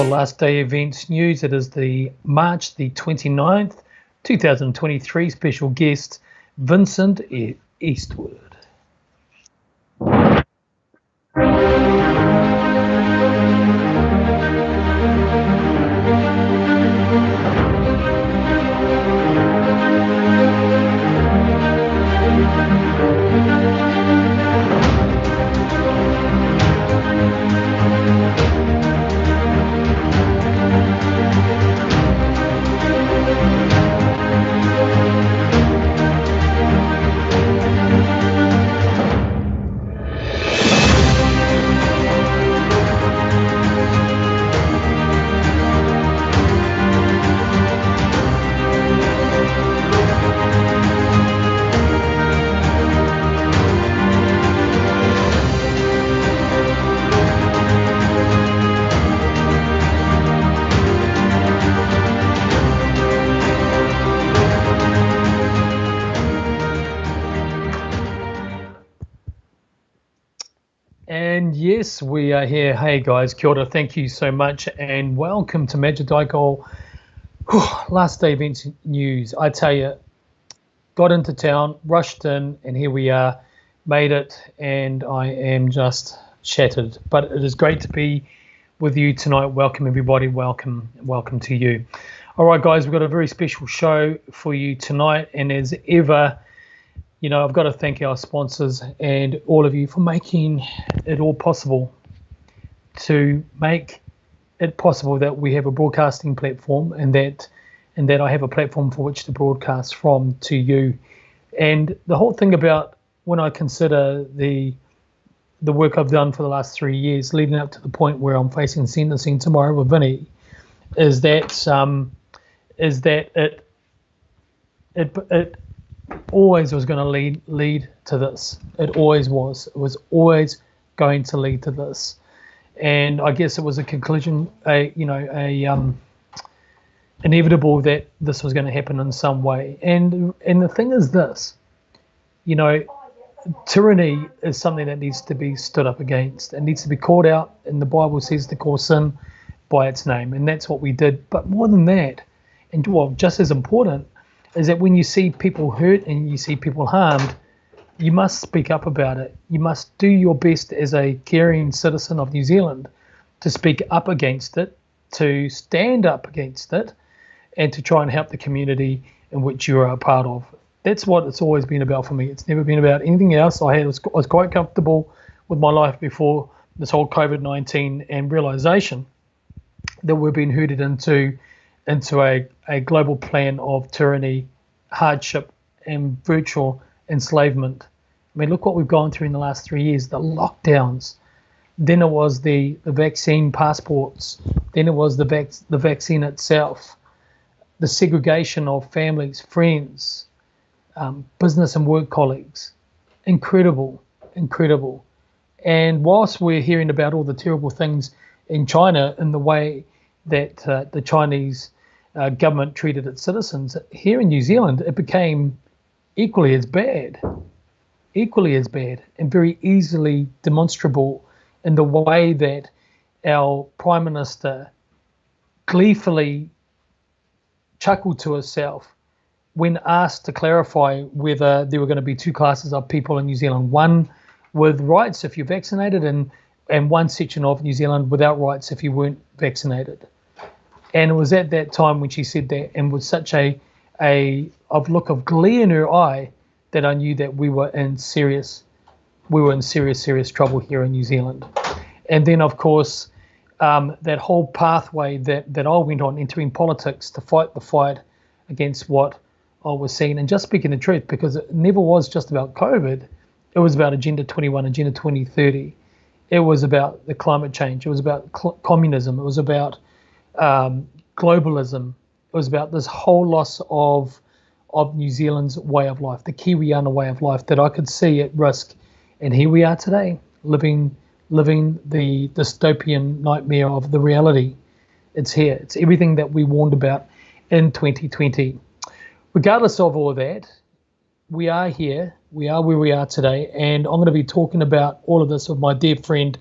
our last day events news. It is the March the 29th, 2023. Special guest, Vincent Eastwood. And yes, we are here. Hey guys, kia ora, thank you so much and welcome to Magic Daikol. Last day events news. I tell you, got into town, rushed in, and here we are, made it, and I am just shattered. But it is great to be with you tonight. Welcome everybody, welcome to you. All right guys, we've got a very special show for you tonight, and as ever, you know, I've got to thank our sponsors and all of you for making it all possible, to make it possible that we have a broadcasting platform and that I have a platform for which to broadcast from to you. And the whole thing about when I consider the work I've done for the last 3 years, leading up to the point where I'm facing sentencing tomorrow with Vinny, is that it always was going to lead to this. It always was. It was always going to lead to this, and I guess it was a conclusion, inevitable that this was going to happen in some way. And the thing is this, you know, tyranny is something that needs to be stood up against. It needs to be called out, and the Bible says to call sin by its name, and that's what we did. But more than that, and well, just as important, is that when you see people hurt and you see people harmed, you must speak up about it. You must do your best as a caring citizen of New Zealand to speak up against it, to stand up against it, and to try and help the community in which you are a part of. That's what it's always been about for me. It's never been about anything else. I was quite comfortable with my life before this whole COVID-19 and realization that we're being herded into a global plan of tyranny, hardship, and virtual enslavement. I mean, look what we've gone through in the last 3 years, the lockdowns. Then it was the vaccine passports. Then it was the vaccine itself, the segregation of families, friends, business and work colleagues. Incredible. And whilst we're hearing about all the terrible things in China in the way that the Chinese government treated its citizens, here in New Zealand it became equally as bad and very easily demonstrable in the way that our Prime Minister gleefully chuckled to herself when asked to clarify whether there were going to be two classes of people in New Zealand, one with rights if you're vaccinated and one section of New Zealand without rights if you weren't vaccinated. And it was at that time when she said that, and with such a look of glee in her eye, that I knew that we were in serious trouble here in New Zealand. And then, of course, that whole pathway that I went on, entering politics to fight the fight against what I was seeing, and just speaking the truth, because it never was just about COVID. It was about Agenda 21, Agenda 2030. It was about the climate change. It was about communism. It was about globalism. It was about this whole loss of New Zealand's way of life, the Kiwiana way of life that I could see at risk. And here we are today, living the dystopian nightmare of the reality. It's here. It's everything that we warned about in 2020. Regardless of all that, we are here. We are where we are today. And I'm going to be talking about all of this with my dear friend,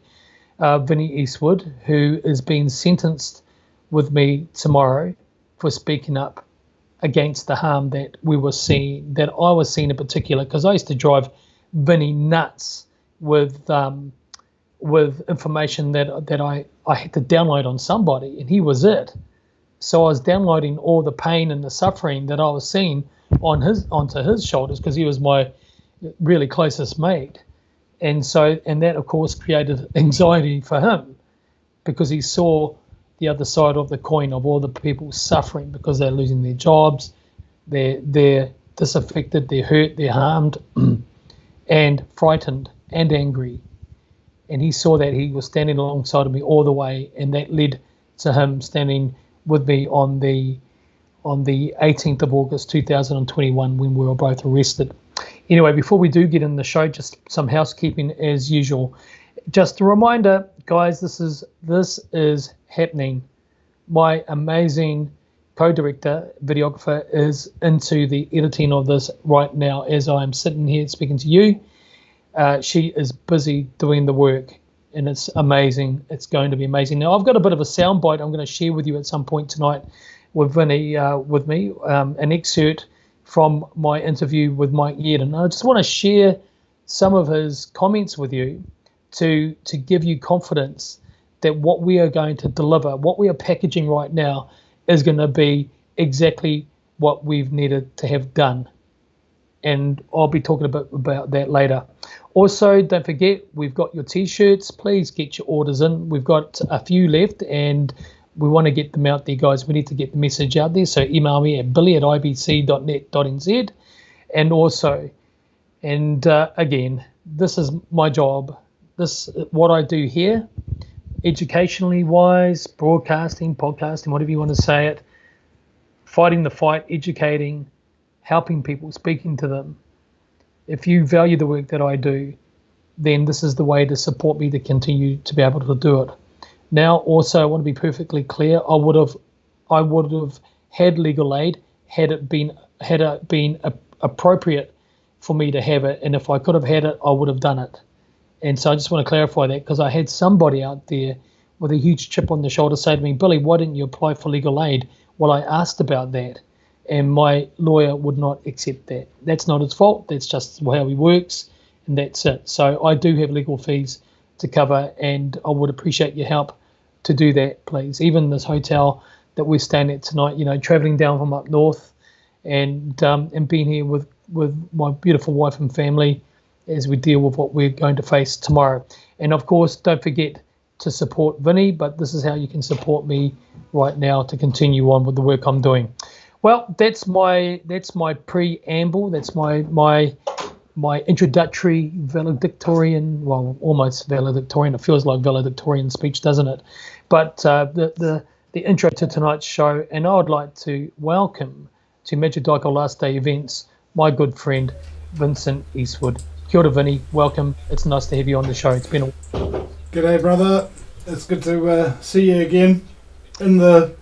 Vinny Eastwood, who is being sentenced with me tomorrow for speaking up against the harm that we were seeing, that I was seeing in particular, because I used to drive Vinny nuts with information that I had to download on somebody, and he was it. So I was downloading all the pain and the suffering that I was seeing onto his shoulders, because he was my really closest mate. And that of course created anxiety for him, because he saw the other side of the coin of all the people suffering because they're losing their jobs, they're disaffected, they're hurt, they're harmed, and frightened and angry. And he saw that. He was standing alongside of me all the way, and that led to him standing with me on the 18th of August 2021 when we were both arrested. Anyway, before we do get in the show, just some housekeeping as usual. Just a reminder, guys, this is happening. My amazing co-director, videographer, is into the editing of this right now as I'm sitting here speaking to you. She is busy doing the work, and it's amazing. It's going to be amazing. Now, I've got a bit of a soundbite I'm going to share with you at some point tonight with Vinny, with me, an excerpt from my interview with Mike Yeadon. I just want to share some of his comments with you to give you confidence that what we are going to deliver, what we are packaging right now, is going to be exactly what we've needed to have done. And I'll be talking a bit about that later. Also, don't forget, we've got your T-shirts. Please get your orders in. We've got a few left, and we want to get them out there, guys. We need to get the message out there. So email me at billy@ibc.net.nz. And also, again, this is my job. This what I do here, educationally wise, broadcasting, podcasting, whatever you want to say it, fighting the fight, educating, helping people, speaking to them. If you value the work that I do, then this is the way to support me to continue to be able to do it. Now, also, I want to be perfectly clear. I would have had legal aid had it been appropriate for me to have it, and if I could have had it, I would have done it. And so I just want to clarify that, because I had somebody out there with a huge chip on the shoulder say to me, Billy, why didn't you apply for legal aid? Well, I asked about that, and my lawyer would not accept that. That's not his fault. That's just how he works, and that's it. So I do have legal fees to cover, and I would appreciate your help to do that, please. Even this hotel that we're staying at tonight, traveling down from up north and being here with my beautiful wife and family as we deal with what we're going to face tomorrow. And of course, don't forget to support Vinny, but this is how you can support me right now to continue on with the work I'm doing. Well, that's my preamble. That's my introductory valedictorian, well, almost valedictorian. It feels like valedictorian speech, doesn't it? But the intro to tonight's show, and I would like to welcome to Magic Daiko Last Day Events my good friend Vincent Eastwood. Kia ora, Vinny. Welcome. It's nice to have you on the show. It's been a while. G'day, brother. It's good to see you again in the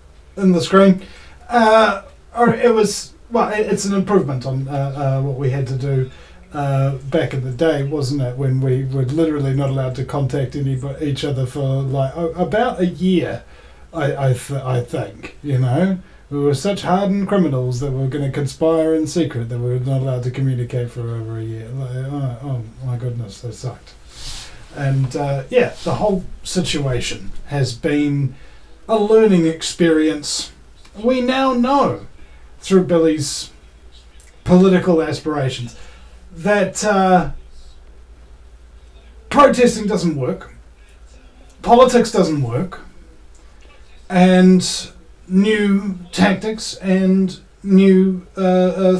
screen. It's an improvement on what we had to do back in the day, wasn't it? When we were literally not allowed to contact each other for about a year. I think, we were such hardened criminals that we were going to conspire in secret that we were not allowed to communicate for over a year. Oh my goodness, that sucked. And the whole situation has been a learning experience. We now know through Billy's political aspirations that protesting doesn't work, politics doesn't work, and new tactics and new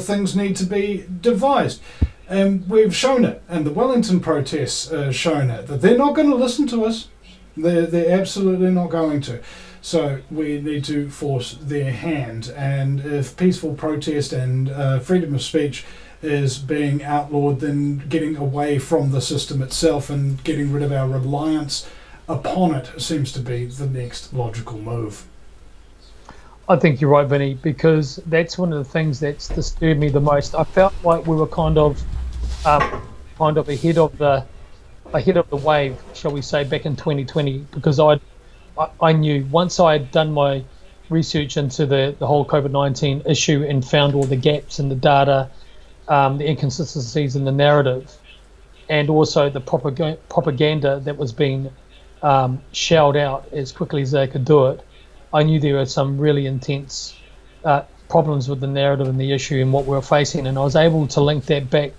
things need to be devised. And we've shown it, and the Wellington protests shown it, that they're not going to listen to us. They're absolutely not going to. So we need to force their hand. And if peaceful protest and freedom of speech is being outlawed, then getting away from the system itself and getting rid of our reliance upon it seems to be the next logical move. I think you're right, Vinny, because that's one of the things that's disturbed me the most. I felt like we were kind of ahead of the wave, shall we say, back in 2020, because I knew once I had done my research into the whole COVID-19 issue and found all the gaps in the data, the inconsistencies in the narrative, and also the propaganda that was being shelled out as quickly as they could do it, I knew there were some really intense problems with the narrative and the issue and what we were facing, and I was able to link that back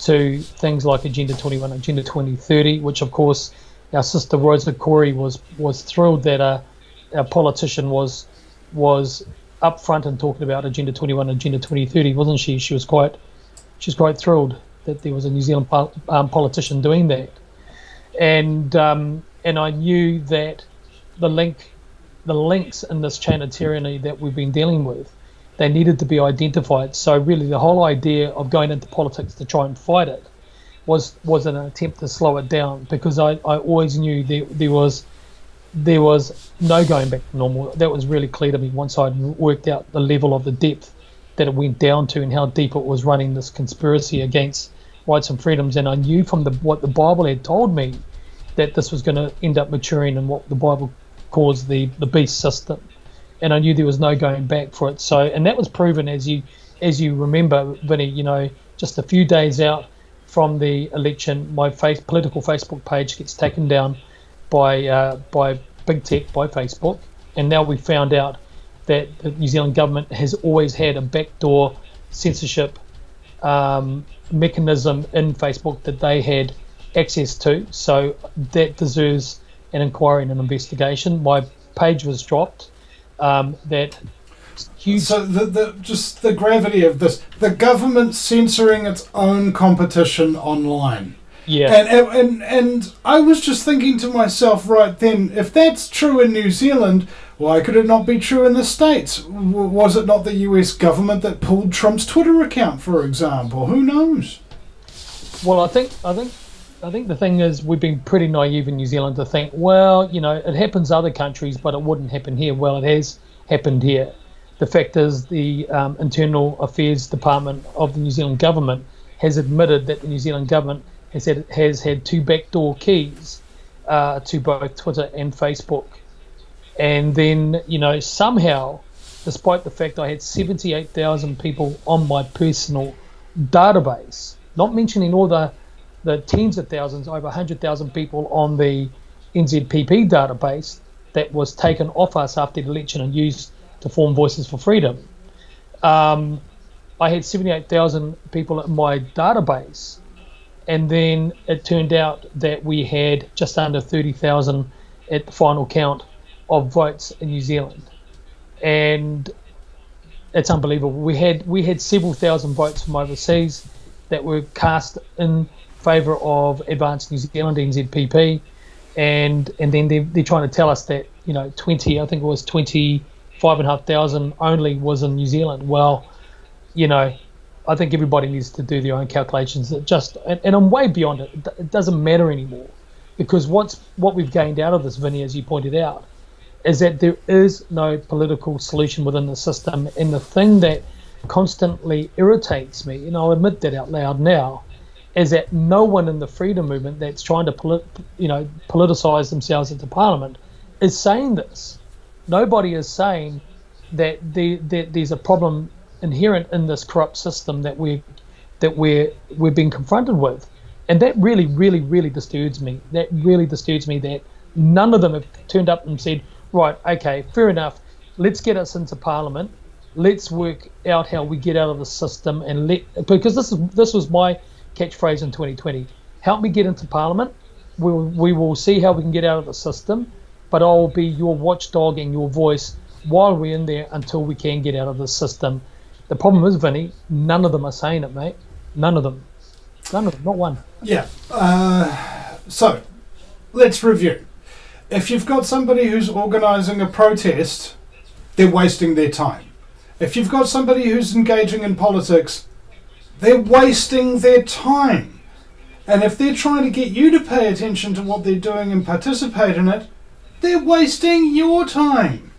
to things like Agenda 21, Agenda 2030, which of course our sister Rosa Corey was thrilled that our politician was upfront and talking about Agenda 21, Agenda 2030, wasn't she? She was quite thrilled that there was a New Zealand politician doing that, and I knew that the links in this chain of tyranny that we've been dealing with, they needed to be identified. So really the whole idea of going into politics to try and fight it was an attempt to slow it down, because I always knew there was no going back to normal. That was really clear to me once I'd worked out the level of the depth that it went down to and how deep it was running this conspiracy against rights and freedoms. And I knew from what the Bible had told me that this was going to end up maturing in what the Bible calls the beast system. And I knew there was no going back for it. So, and that was proven, as you remember, Vinny, just a few days out from the election, my political Facebook page gets taken down by big tech, by Facebook, and now we found out that the New Zealand government has always had a backdoor censorship mechanism in Facebook that they had access to. So that deserves an inquiry and an investigation. My page was dropped. That huge. So just the gravity of this, the government censoring its own competition online. Yeah. And I was just thinking to myself right then, if that's true in New Zealand, why could it not be true in the States? Was it not the US government that pulled Trump's Twitter account, for example? Who knows? Well, I think the thing is, we've been pretty naive in New Zealand to think, well, it happens other countries, but it wouldn't happen here. Well, it has happened here. The fact is, the Internal Affairs Department of the New Zealand government has admitted that the New Zealand government has had two backdoor keys to both Twitter and Facebook. And then, somehow, despite the fact I had 78,000 people on my personal database, not mentioning all the tens of thousands, over 100,000 people on the NZPP database that was taken off us after the election and used to form Voices for Freedom. I had 78,000 people in my database, and then it turned out that we had just under 30,000 at the final count of votes in New Zealand, and it's unbelievable. We had several thousand votes from overseas that were cast in favour of Advanced New Zealand, NZPP, and then they're trying to tell us that 25,500 only was in New Zealand. Well, I think everybody needs to do their own calculations. And I'm way beyond it. It doesn't matter anymore, because what we've gained out of this, Vinny, as you pointed out, is that there is no political solution within the system. And the thing that constantly irritates me, and I'll admit that out loud now, is that no one in the freedom movement that's trying to politicise themselves into Parliament is saying this. Nobody is saying that there's a problem inherent in this corrupt system that we're being confronted with, and that really, really, really disturbs me. That really disturbs me that none of them have turned up and said, right, okay, fair enough, let's get us into Parliament, let's work out how we get out of the system, because this was my catchphrase in 2020. Help me get into Parliament. We will see how we can get out of the system, but I will be your watchdog and your voice while we're in there until we can get out of the system. The problem is, Vinny, none of them are saying it, mate. None of them, not one. Yeah. So let's review. If you've got somebody who's organising a protest, they're wasting their time. If you've got somebody who's engaging in politics, they're wasting their time. And if they're trying to get you to pay attention to what they're doing and participate in it, they're wasting your time.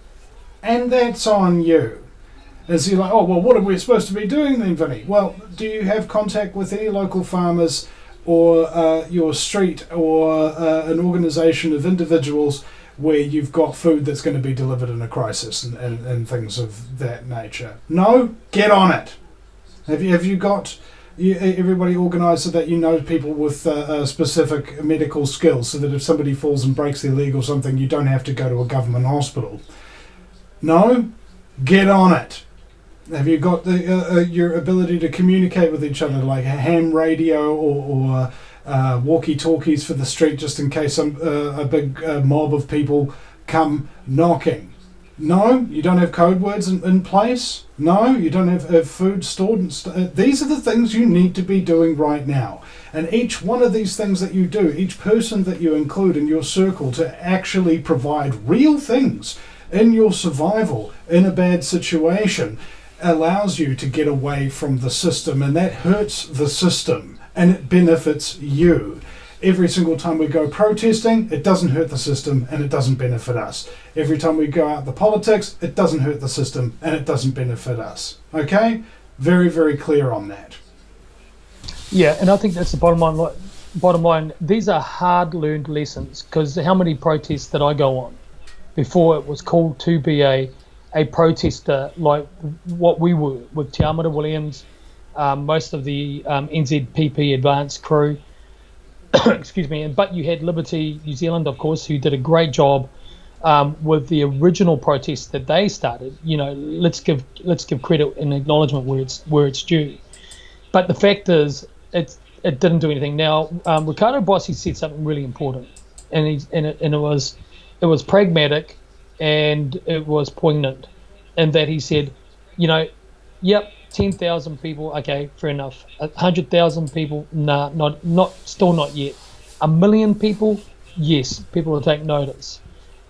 And that's on you. And so you're like, oh, well, what are we supposed to be doing then, Vinny? Well, do you have contact with any local farmers or your street or an organisation of individuals where you've got food that's going to be delivered in a crisis and things of that nature. No, get on it. Have you got everybody organised so that you know people with specific medical skills, so that if somebody falls and breaks their leg or something, you don't have to go to a government hospital? No, get on it. Have you got your ability to communicate with each other, like a ham radio or walkie-talkies for the street, just in case a big mob of people come knocking? No, you don't have code words in place. No, you don't have food stored. These are the things you need to be doing right now. And each one of these things that you do, each person that you include in your circle to actually provide real things in your survival in a bad situation, allows you to get away from the system, and that hurts the system and it benefits you. Every single time we go protesting, it doesn't hurt the system and it doesn't benefit us. Every time we go out the politics, it doesn't hurt the system and it doesn't benefit us. Okay? Very, very clear on that. Yeah, and I think that's the bottom line. Bottom line, these are hard-learned lessons, because how many protests did I go on before it was called to be a protester like what we were with Te Amara Williams, most of the NZPP advanced crew, excuse me, but you had Liberty New Zealand, of course, who did a great job with the original protests that they started. You know, let's give credit and acknowledgement where it's due. But the fact is, it didn't do anything. Now, Ricardo Bossi said something really important, and it was pragmatic, and it was poignant, in that he said, you know, yep, 10,000 people, okay, fair enough. 100,000 people, nah, still not yet. 1 million people, yes, people will take notice.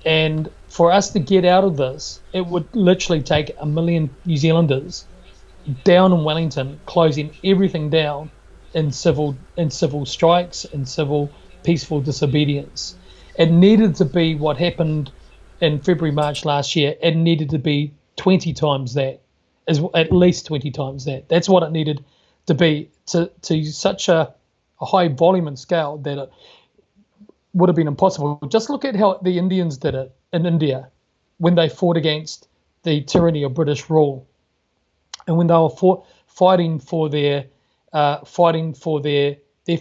And for us to get out of this, it would literally take 1 million New Zealanders down in Wellington, closing everything down in civil strikes and civil peaceful disobedience. It needed to be what happened in February, March last year. It needed to be 20 times that, at least 20 times that. That's what it needed to be, to such a high volume and scale that it would have been impossible. Just look at how the Indians did it in India when they fought against the tyranny of British rule, and when they were fighting for their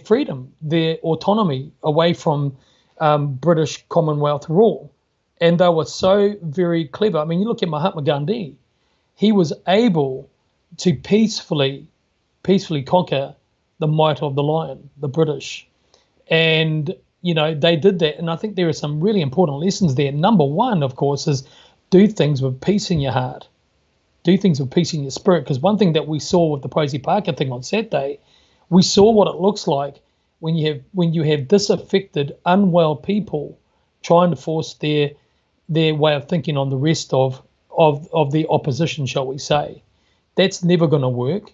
freedom, their autonomy away from British Commonwealth rule. And they were so very clever. I mean, you look at Mahatma Gandhi. He was able to peacefully conquer the might of the lion, the British. And, you know, they did that. And I think there are some really important lessons there. Number one, of course, is do things with peace in your heart. Do things with peace in your spirit. Because one thing that we saw with the Posey Parker thing on Saturday, we saw what it looks like when you have disaffected, unwell people trying to force their way of thinking on the rest of the opposition, shall we say. That's never going to work.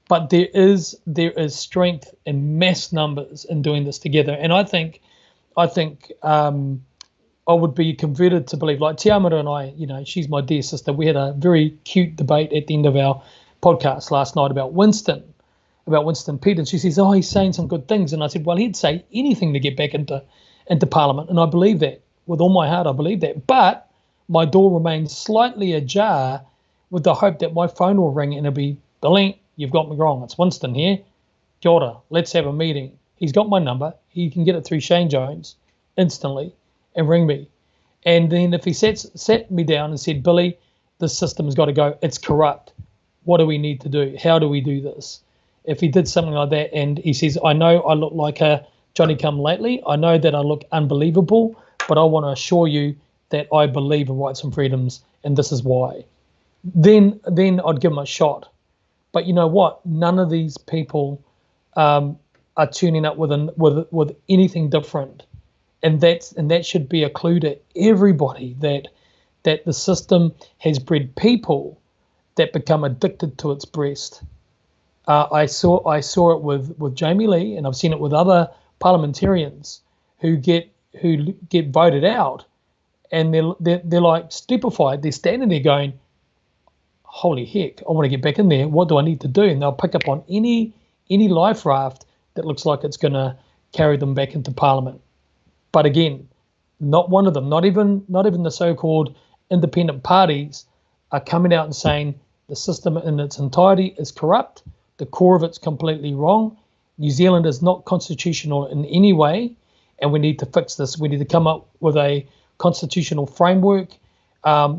But there is strength in mass numbers in doing this together. And I think I would be converted to believe, like Te Amara and I, you know, she's my dear sister. We had a very cute debate at the end of our podcast last night about Winston Peters. And she says, oh, he's saying some good things. And I said, well, he'd say anything to get back into Parliament. And I believe that. With all my heart, I believe that. But my door remains slightly ajar with the hope that my phone will ring and it'll be, Billy, you've got me wrong. It's Winston here. Kia ora, let's have a meeting. He's got my number. He can get it through Shane Jones instantly and ring me. And then if he sat me down and said, Billy, this system's got to go. It's corrupt. What do we need to do? How do we do this? If he did something like that and he says, I know I look like a Johnny-come-lately. I know that I look unbelievable, but I want to assure you that I believe in rights and freedoms, and this is why. Then I'd give him a shot. But you know what? None of these people are tuning up with anything different, and that should be a clue to everybody that the system has bred people that become addicted to its breast. I saw it with Jamie Lee, and I've seen it with other parliamentarians who get voted out, and they're like stupefied. They're standing there going, holy heck, I want to get back in there. What do I need to do? And they'll pick up on any life raft that looks like it's going to carry them back into Parliament. But again, Not one of them, not even the so-called independent parties, are coming out and saying the system in its entirety is corrupt, the core of it's completely wrong, New Zealand is not constitutional in any way, and we need to fix this. We need to come up with a constitutional framework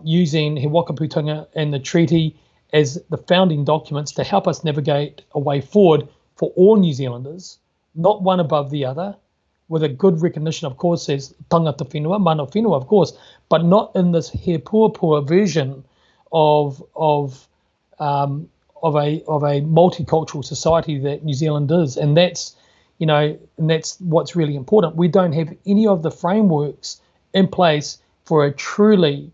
using He Wakaputunga and the treaty as the founding documents to help us navigate a way forward for all New Zealanders, not one above the other, with a good recognition, of course, as tangata whenua, mana whenua, of course, but not in this he puapua version of a multicultural society that New Zealand is, and that's what's really important. We don't have any of the frameworks in place for a truly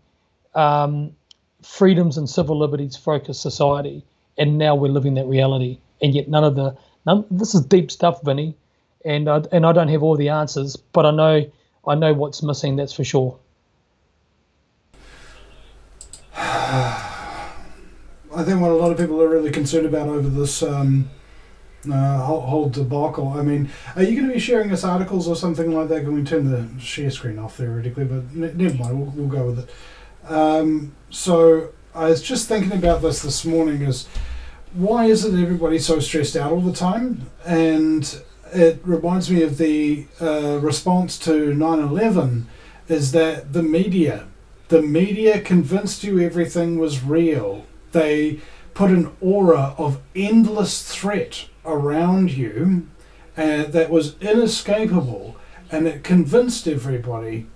freedoms and civil liberties focused society, and now we're living that reality. And yet this is deep stuff, Vinny, and I don't have all the answers, but I know what's missing. That's for sure. I think what a lot of people are really concerned about over this whole debacle. I mean, are you going to be sharing us articles or something like that? Can we turn the share screen off theoretically? But never mind, we'll go with it. So I was just thinking about this morning. Is why is it everybody so stressed out all the time? And it reminds me of the response to 9/11. Is that the media convinced you everything was real. They put an aura of endless threat around you that was inescapable, and it convinced everybody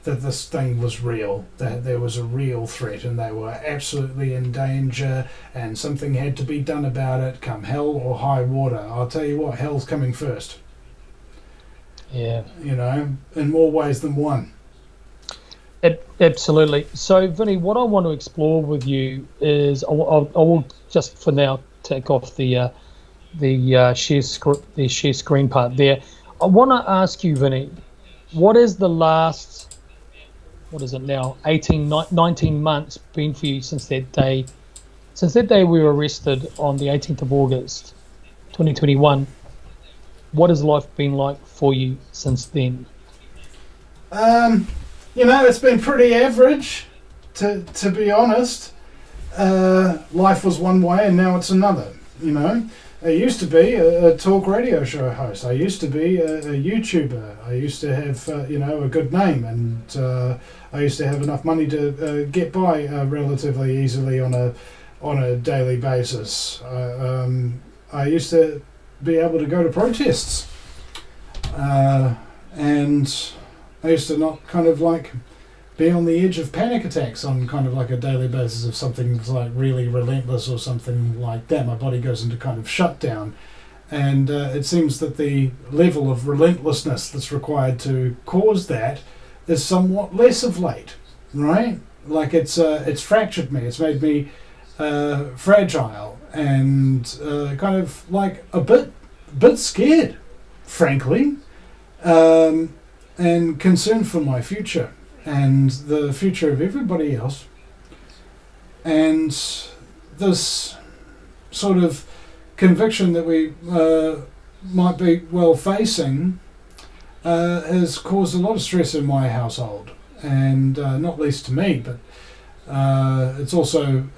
that this thing was real, that there was a real threat and they were absolutely in danger and something had to be done about it, come hell or high water. I'll tell you what, hell's coming first. Yeah. In more ways than one. Absolutely. So, Vinny, what I want to explore with you is I will just for now take off the share screen part there. I want to ask you, Vinny, what is the last, 19 months been for you since that day we were arrested on the 18th of August, 2021? What has life been like for you since then? It's been pretty average, to be honest. Life was one way and now it's another, I used to be a talk radio show host. I used to be a YouTuber. I used to have, a good name, and I used to have enough money to get by relatively easily on a daily basis. I used to be able to go to protests, and I used to not kind of like be on the edge of panic attacks on kind of like a daily basis if something's like really relentless or something like that. My body goes into kind of shutdown, and it seems that the level of relentlessness that's required to cause that is somewhat less of late, right? Like it's fractured me. It's made me fragile and kind of like a bit scared, frankly, and concerned for my future and the future of everybody else. And this sort of conviction that we might be well facing has caused a lot of stress in my household, and not least to me, but it's also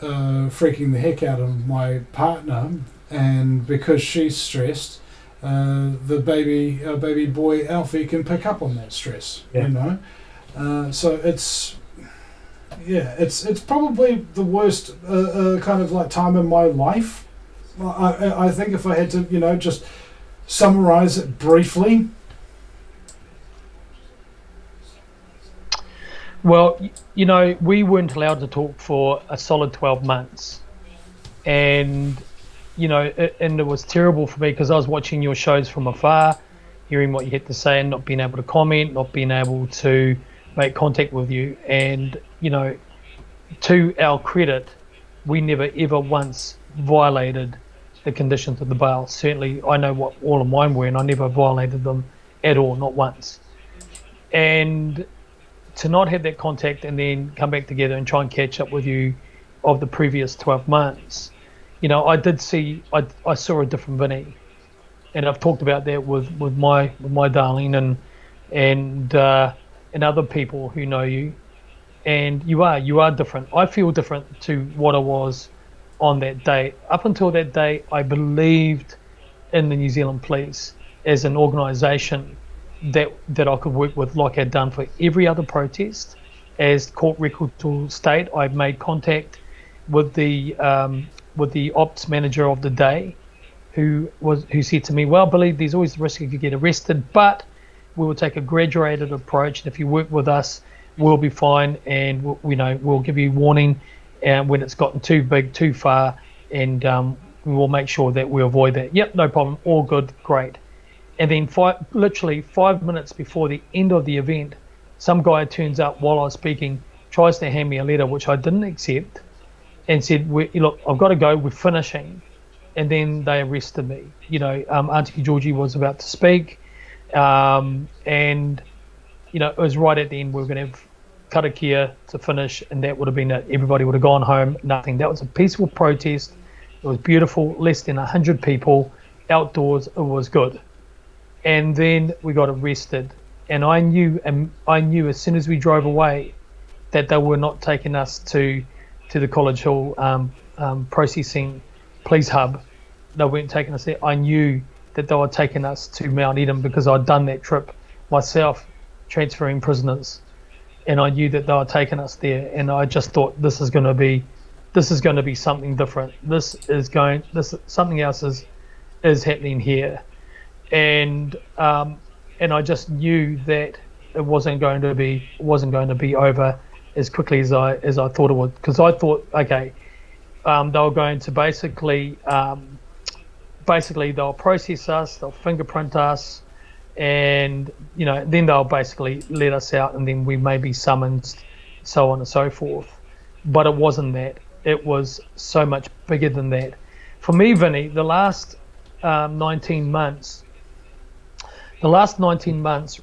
freaking the heck out of my partner, and because she's stressed, the baby boy Alfie can pick up on that stress, so it's probably the worst kind of like time in my life. I think if I had to just summarize it briefly. Well, we weren't allowed to talk for a solid 12 months, and and it was terrible for me because I was watching your shows from afar, hearing what you had to say and not being able to comment, not being able to make contact with you. And, to our credit, we never ever once violated the conditions of the bail. Certainly, I know what all of mine were, and I never violated them at all, not once. And to not have that contact and then come back together and try and catch up with you of the previous 12 months, I saw a different Vinny, and I've talked about that with my darling, and and other people who know you, and you are different. I feel different to what I was on that day. Up until that day, I believed in the New Zealand Police as an organisation that I could work with, like I'd done for every other protest. As court records will state, I made contact with the ops manager of the day, who said to me, "Well, Billy, there's always the risk you could get arrested, but we will take a graduated approach, and if you work with us, we'll be fine, and we'll give you warning, and when it's gotten too big, too far, and we will make sure that we avoid that." Yep, no problem, all good, great. And then literally 5 minutes before the end of the event, some guy turns up while I was speaking, tries to hand me a letter which I didn't accept, and said, "Look, I've got to go. We're finishing." And then they arrested me. Auntie Georgie was about to speak, and it was right at the end. We were going to have karakia to finish, and that would have been it. Everybody would have gone home. Nothing. That was a peaceful protest. It was beautiful. Less than 100 people outdoors. It was good. And then we got arrested, and I knew as soon as we drove away that they were not taking us to the College Hill processing police hub. They weren't taking us there. I knew that they were taking us to Mount Eden because I'd done that trip myself, transferring prisoners, and I knew that they were taking us there. And I just thought, this is going to be something different. Something else is happening here, and I just knew that it wasn't going to be over as quickly as I thought it would, because I thought, okay, they were going to basically they'll process us, they'll fingerprint us, and then they'll basically let us out, and then we may be summoned, so on and so forth. But it wasn't that. It was so much bigger than that. For me, Vinny, the last 19 months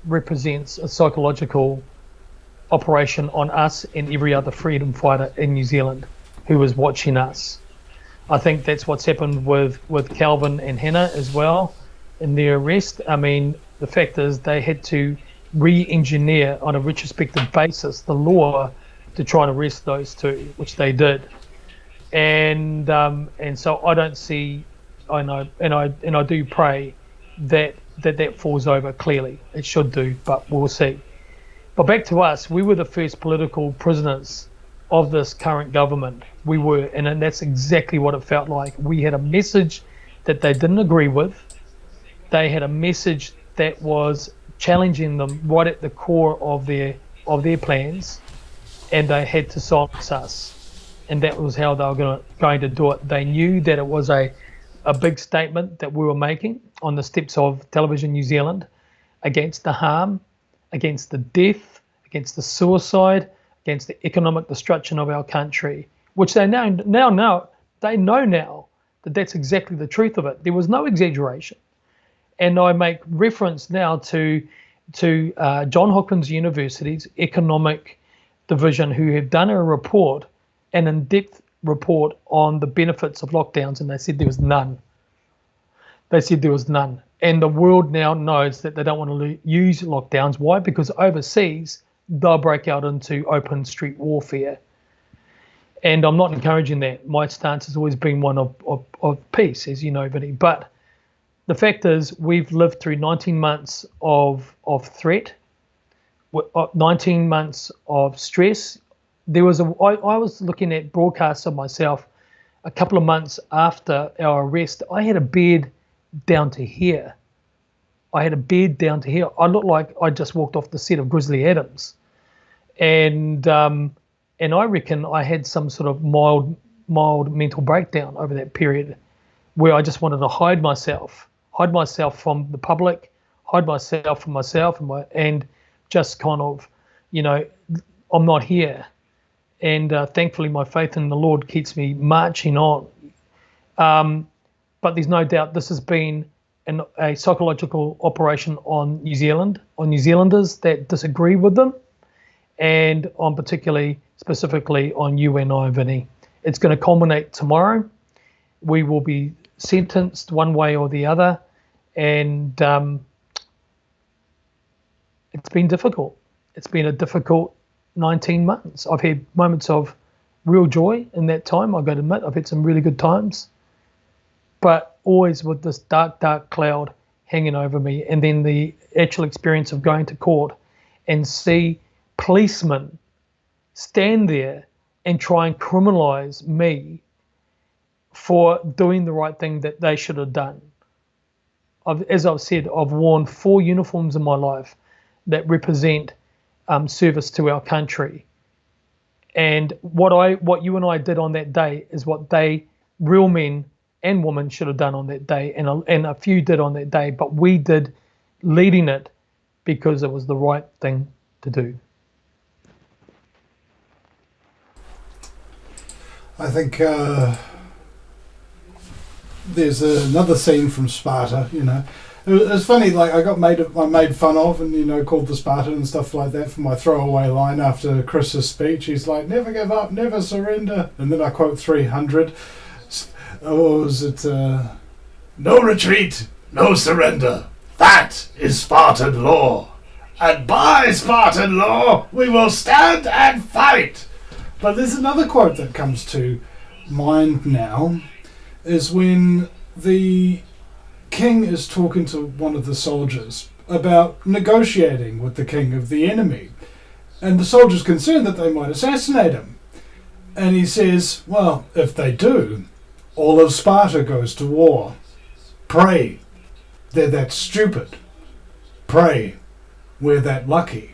represents a psychological operation on us and every other freedom fighter in New Zealand who was watching us. I think that's what's happened with Calvin and Hannah as well in their arrest. I mean, the fact is they had to re-engineer on a retrospective basis the law to try and arrest those two, which they did. And so I don't see, I know, and I do pray that falls over clearly. It should do, but we'll see. But back to us, we were the first political prisoners of this current government. We were, and that's exactly what it felt like. We had a message that they didn't agree with. They had a message that was challenging them right at the core of their plans, and they had to silence us. And that was how they were going to do it. They knew that it was a big statement that we were making on the steps of Television New Zealand against the harm, against the death, against the suicide, against the economic destruction of our country, which they now know that that's exactly the truth of it. There was no exaggeration. And I make reference now to John Hopkins University's economic division, who have done a report, an in-depth report on the benefits of lockdowns, and they said there was none. And the world now knows that they don't want to use lockdowns. Why? Because overseas, they'll break out into open street warfare. And I'm not encouraging that. My stance has always been one of peace, as you know, Vinny. But the fact is, we've lived through 19 months of threat, 19 months of stress. I was looking at broadcasts of myself a couple of months after our arrest. I had a bed down to here. I looked like I just walked off the set of Grizzly Adams. And I reckon I had some sort of mild mental breakdown over that period, where I just wanted to hide myself from the public, hide myself from myself, and just kind of, I'm not here. And thankfully, my faith in the Lord keeps me marching on. But there's no doubt this has been a psychological operation on New Zealand, on New Zealanders that disagree with them, and specifically on you and I, Vinny. It's going to culminate tomorrow. We will be sentenced one way or the other, and it's been difficult. It's been a difficult 19 months. I've had moments of real joy in that time. I've got to admit, I've had some really good times, but always with this dark, dark cloud hanging over me. And then the actual experience of going to court and see policemen stand there and try and criminalize me for doing the right thing that they should have done. As I've said, I've worn 4 uniforms in my life that represent service to our country. And what you and I did on that day is what real men and women should have done on that day, and a few did on that day, but we did leading it because it was the right thing to do. I think there's another scene from Sparta. It's funny. Like I made fun of and called the Spartan and stuff like that for my throwaway line after Chris's speech. He's like, "Never give up, never surrender," and then I quote 300. Or was it? No retreat, no surrender. That is Spartan law, and by Spartan law we will stand and fight. But there's another quote that comes to mind now, is when the king is talking to one of the soldiers about negotiating with the king of the enemy, and the soldier's concerned that they might assassinate him. And he says, well, if they do, all of Sparta goes to war. Pray they're that stupid. Pray we're that lucky.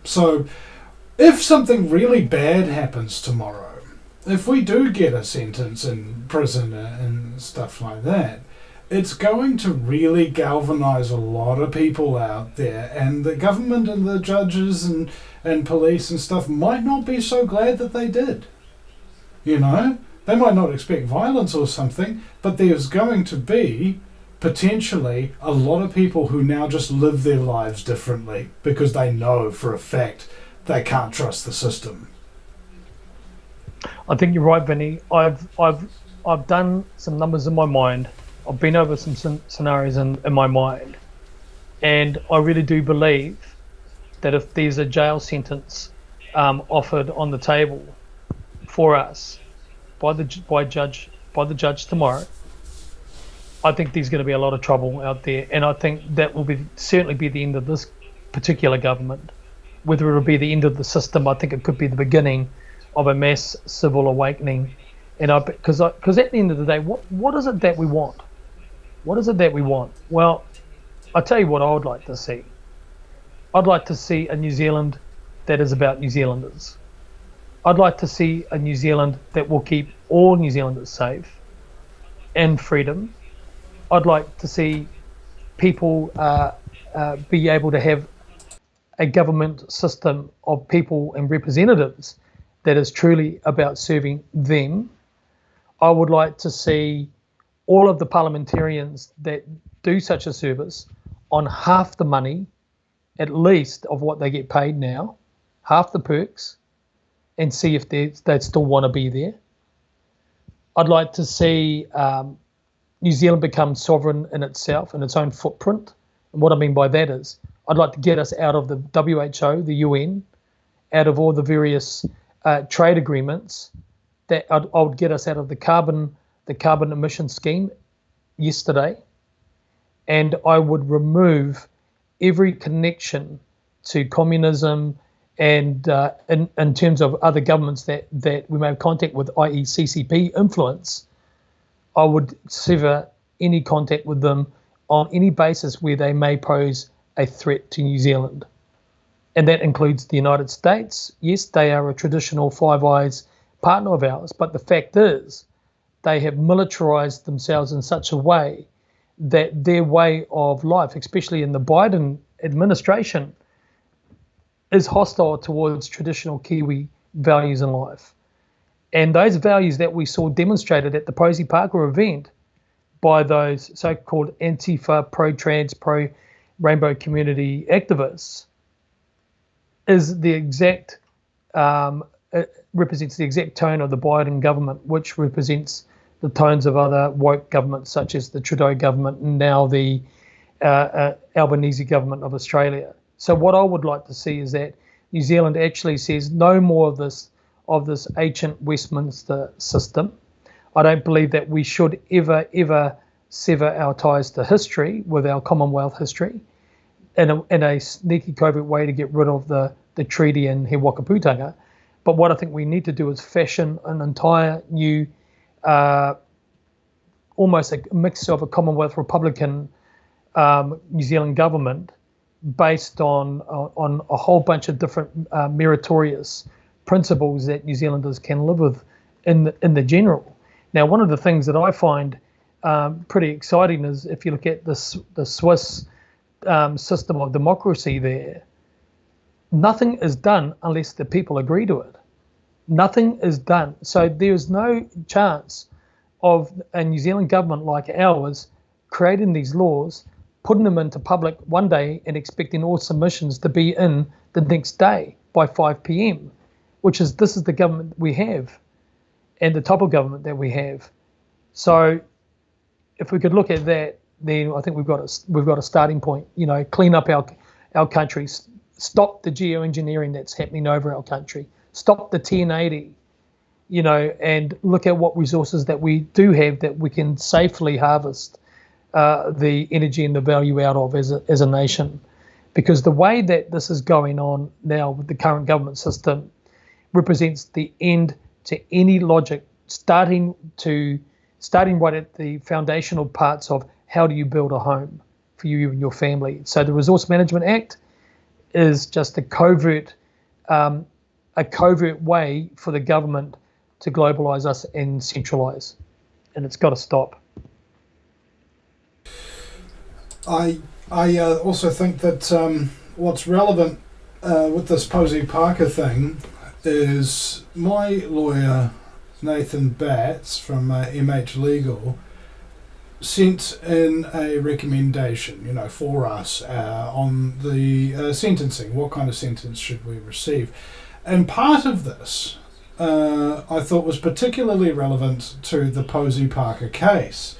So if something really bad happens tomorrow, if we do get a sentence in prison and stuff like that, it's going to really galvanise a lot of people out there, and the government and the judges and police and stuff might not be so glad that they did. They might not expect violence or something, but there's going to be potentially a lot of people who now just live their lives differently because they know for a fact they can't trust the system. I think you're right, Vinny. I've done some numbers in my mind. I've been over some scenarios in my mind, and I really do believe that if there's a jail sentence offered on the table for us by the judge tomorrow, I think there's going to be a lot of trouble out there, and I think that will certainly be the end of this particular government. Whether it'll be the end of the system, I think it could be the beginning of a mass civil awakening. And because at the end of the day, what is it that we want? What is it that we want? Well, I'll tell you what I would like to see. I'd like to see a New Zealand that is about New Zealanders. I'd like to see a New Zealand that will keep all New Zealanders safe and freedom. I'd like to see people be able to have a government system of people and representatives that is truly about serving them. I would like to see all of the parliamentarians that do such a service on half the money, at least, of what they get paid now, half the perks, and see if they still want to be there. I'd like to see New Zealand become sovereign in itself, in its own footprint. And what I mean by that is, I'd like to get us out of the WHO, the UN, out of all the various trade agreements. That I would get us out of the carbon emission scheme yesterday, and I would remove every connection to communism and in terms of other governments that we may have contact with, i.e. CCP influence. I would sever any contact with them on any basis where they may pose a threat to New Zealand. And that includes the United States. Yes, they are a traditional Five Eyes partner of ours, but the fact is they have militarized themselves in such a way that their way of life, especially in the Biden administration, is hostile towards traditional Kiwi values in life. And those values that we saw demonstrated at the Posey Parker event by those so-called Antifa, pro-trans, pro-rainbow community activists is the exact, it represents the exact tone of the Biden government, which represents the tones of other woke governments such as the Trudeau government and now the Albanese government of Australia. So what I would like to see is that New Zealand actually says no more of this ancient Westminster system. I don't believe that we should ever sever our ties to history with our Commonwealth history in a sneaky covert way to get rid of the treaty in He Wakaputanga. But what I think we need to do is fashion an entire new, almost a mix of a Commonwealth Republican New Zealand government based on a whole bunch of different meritorious principles that New Zealanders can live with in the general. Now, one of the things that I find pretty exciting is if you look at the Swiss system of democracy there, nothing is done unless the people agree to it. Nothing is done. So there's no chance of a New Zealand government like ours creating these laws, putting them into public one day and expecting all submissions to be in the next day by 5 p.m., this is the government we have and the type of government that we have. So if we could look at that, then I think we've got a starting point. Clean up our country, stop the geoengineering that's happening over our country, stop the 1080, and look at what resources that we do have that we can safely harvest the energy and the value out of as a nation. Because the way that this is going on now with the current government system represents the end to any logic, starting right at the foundational parts of how do you build a home for you and your family. So the Resource Management Act is just a covert way for the government to globalise us and centralise, and it's got to stop. I also think that what's relevant with this Posey Parker thing is my lawyer Nathan Batts from MH Legal sent in a recommendation, for us on the sentencing. What kind of sentence should we receive? And part of this I thought was particularly relevant to the Posey Parker case.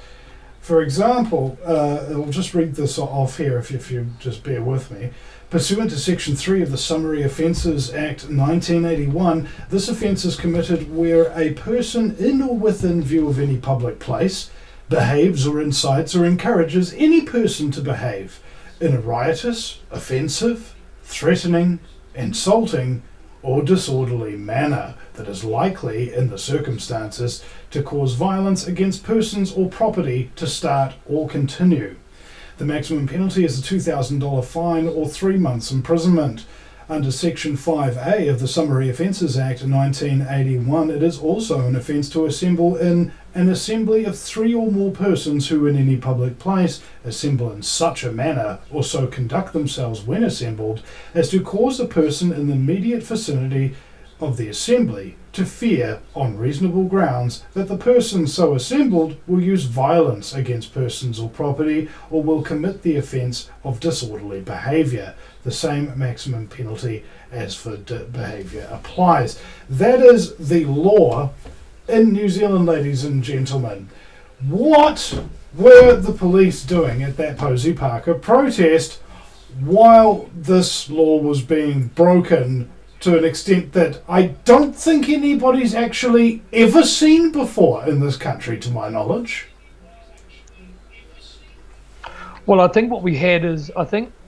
For example, I'll just read this off here if you just bear with me. Pursuant to Section 3 of the Summary Offences Act 1981, this offence is committed where a person in or within view of any public place behaves or incites or encourages any person to behave in a riotous, offensive, threatening, insulting, or disorderly manner that is likely, in the circumstances, to cause violence against persons or property to start or continue. The maximum penalty is a $2,000 fine or 3 months imprisonment. Under Section 5A of the Summary Offences Act 1981, it is also an offence to assemble in an assembly of 3 or more persons who in any public place assemble in such a manner or so conduct themselves when assembled as to cause a person in the immediate vicinity of the assembly to fear on reasonable grounds that the person so assembled will use violence against persons or property or will commit the offence of disorderly behaviour. The same maximum penalty as for behaviour applies. That is the law in New Zealand, ladies and gentlemen. What were the police doing at that Posey Parker protest while this law was being broken to an extent that I don't think anybody's actually ever seen before in this country, to my knowledge? Well, I think what we had is,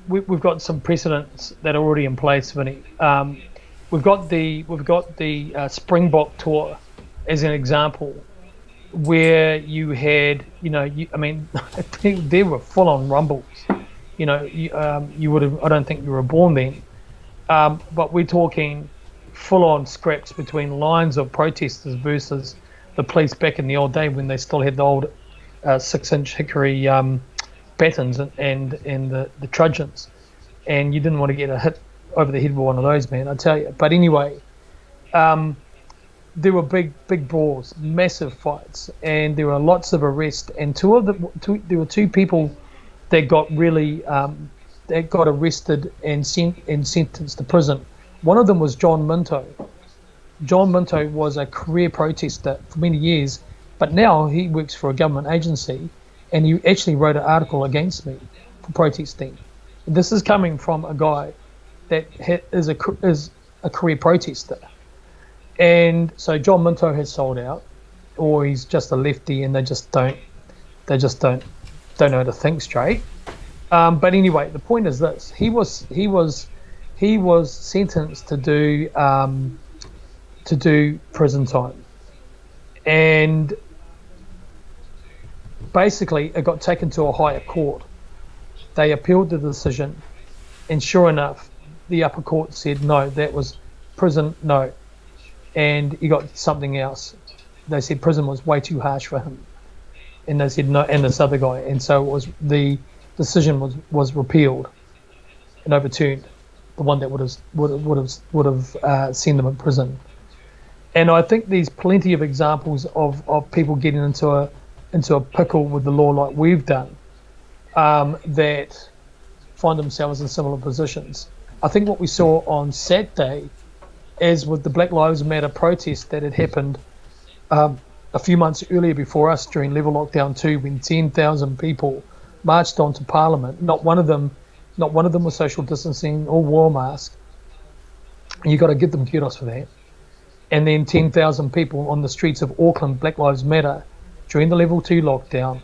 we've got some precedents that are already in place, Vinny. We've got the Springbok tour as an example, where you had, I think there were full-on rumbles. You would have. I don't think you were born then. But we're talking full-on scraps between lines of protesters versus the police back in the old day when they still had the old 6-inch hickory batons and the truncheons, and you didn't want to get a hit over the head with one of those, man, I tell you. But anyway, there were big brawls, massive fights, and there were lots of arrests. And there were 2 people that got really that got arrested and sentenced to prison. One of them was John Minto. John Minto was a career protester for many years, but now he works for a government agency, and he actually wrote an article against me for protesting. This is coming from a guy that is a career protester. And so John Minto has sold out, or he's just a lefty, and they just don't know how to think straight. But anyway, the point is this: he was sentenced to do prison time, and basically it got taken to a higher court. They appealed the decision, and sure enough, the upper court said no, that was prison, no, and he got something else. They said prison was way too harsh for him, and they said no, and this other guy, and so the decision was repealed and overturned, the one that would have sent them in prison. And I think there's plenty of examples of people getting into a pickle with the law like we've done, that find themselves in similar positions. I think what we saw on Saturday, as with the Black Lives Matter protest that had happened a few months earlier before us during level lockdown 2, when 10,000 people marched onto Parliament. Not one of them was social distancing or wore a mask. You got to give them kudos for that. And then 10,000 people on the streets of Auckland, Black Lives Matter, during the level 2 lockdown,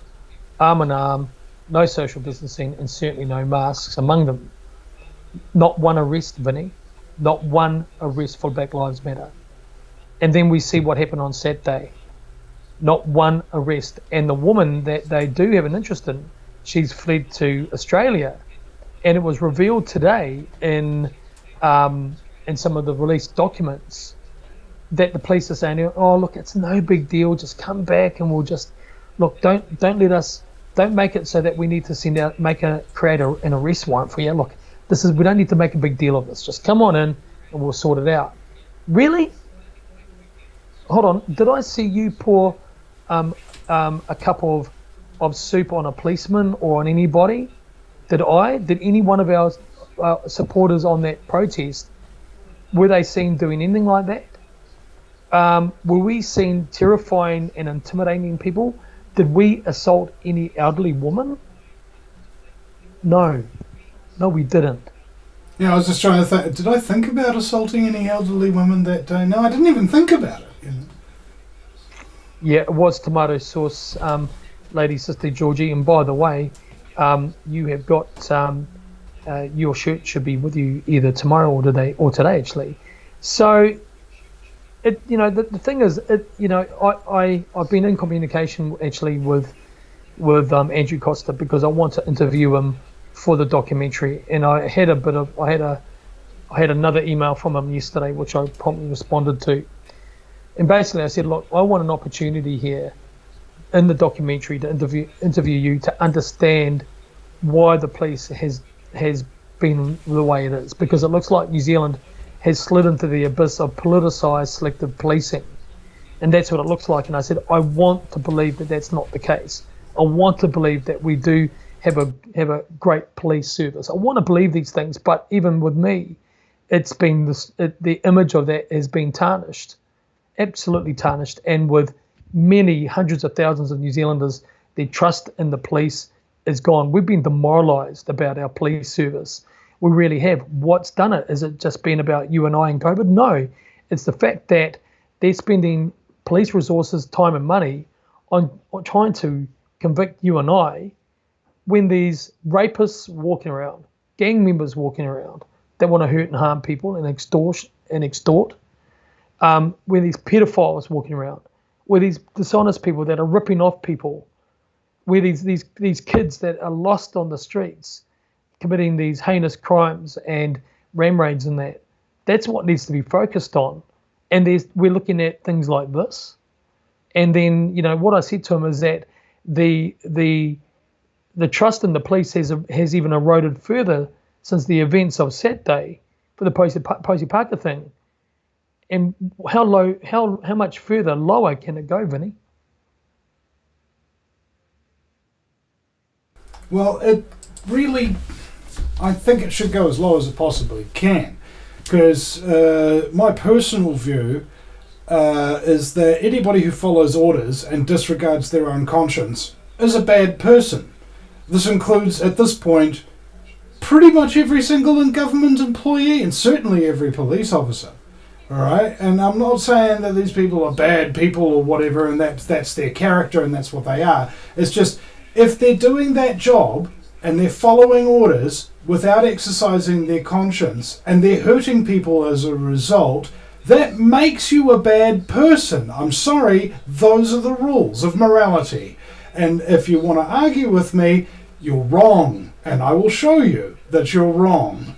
arm in arm, no social distancing, and certainly no masks among them. Not one arrest, Vinny. Not one arrest for Black Lives Matter. And then we see what happened on Saturday. Not one arrest. And the woman that they do have an interest in, she's fled to Australia. And it was revealed today in some of the released documents that the police are saying, oh, look, it's no big deal. Just come back and we'll just, look, don't make it so that we need to create an arrest warrant for you. Look, we don't need to make a big deal of this. Just come on in and we'll sort it out. Really? Hold on. Did I see you pour a cup of soup on a policeman or on anybody? Did any one of our supporters on that protest, were they seen doing anything like that? Were we seen terrifying and intimidating people? Did we assault any elderly woman? No, we didn't. Yeah, I was just trying to think. Did I think about assaulting any elderly women that day? No, I didn't even think about it. You know? Yeah, it was tomato sauce, Lady Sister Georgie. And by the way, you have got your shirt should be with you either tomorrow or today actually. So, the thing is, I've been in communication actually with Andrew Costa, because I want to interview him for the documentary, and I had another email from him yesterday which I promptly responded to, and basically I said, look, I want an opportunity here in the documentary to interview you to understand why the police has been the way it is, because it looks like New Zealand has slid into the abyss of politicised selective policing, and that's what it looks like. And I said, I want to believe that that's not the case. I want to believe that we do have a great police service. I want to believe these things, but even with me, it's been the image of that has been tarnished, absolutely tarnished, and with many hundreds of thousands of New Zealanders, their trust in the police is gone. We've been demoralised about our police service. We really have. What's done it? Is it just been about you and I and COVID? No, it's the fact that they're spending police resources, time and money on trying to convict you and I, when these rapists walking around, gang members walking around that want to hurt and harm people and extort, where these pedophiles walking around, where these dishonest people that are ripping off people, where these kids that are lost on the streets, committing these heinous crimes and ram raids and that. That's what needs to be focused on. And we're looking at things like this. And then, what I said to him is that the trust in the police has even eroded further since the events of Saturday for the Posey Parker thing. And how much further lower can it go, Vinny? Well, it really, I think it should go as low as it possibly can, because my personal view is that anybody who follows orders and disregards their own conscience is a bad person. This includes, at this point, pretty much every single government employee, and certainly every police officer. All right, and I'm not saying that these people are bad people or whatever, and that's their character and that's what they are. It's just, if they're doing that job and they're following orders without exercising their conscience and they're hurting people as a result, that makes you a bad person. I'm sorry, those are the rules of morality. And if you want to argue with me, you're wrong, and I will show you that you're wrong.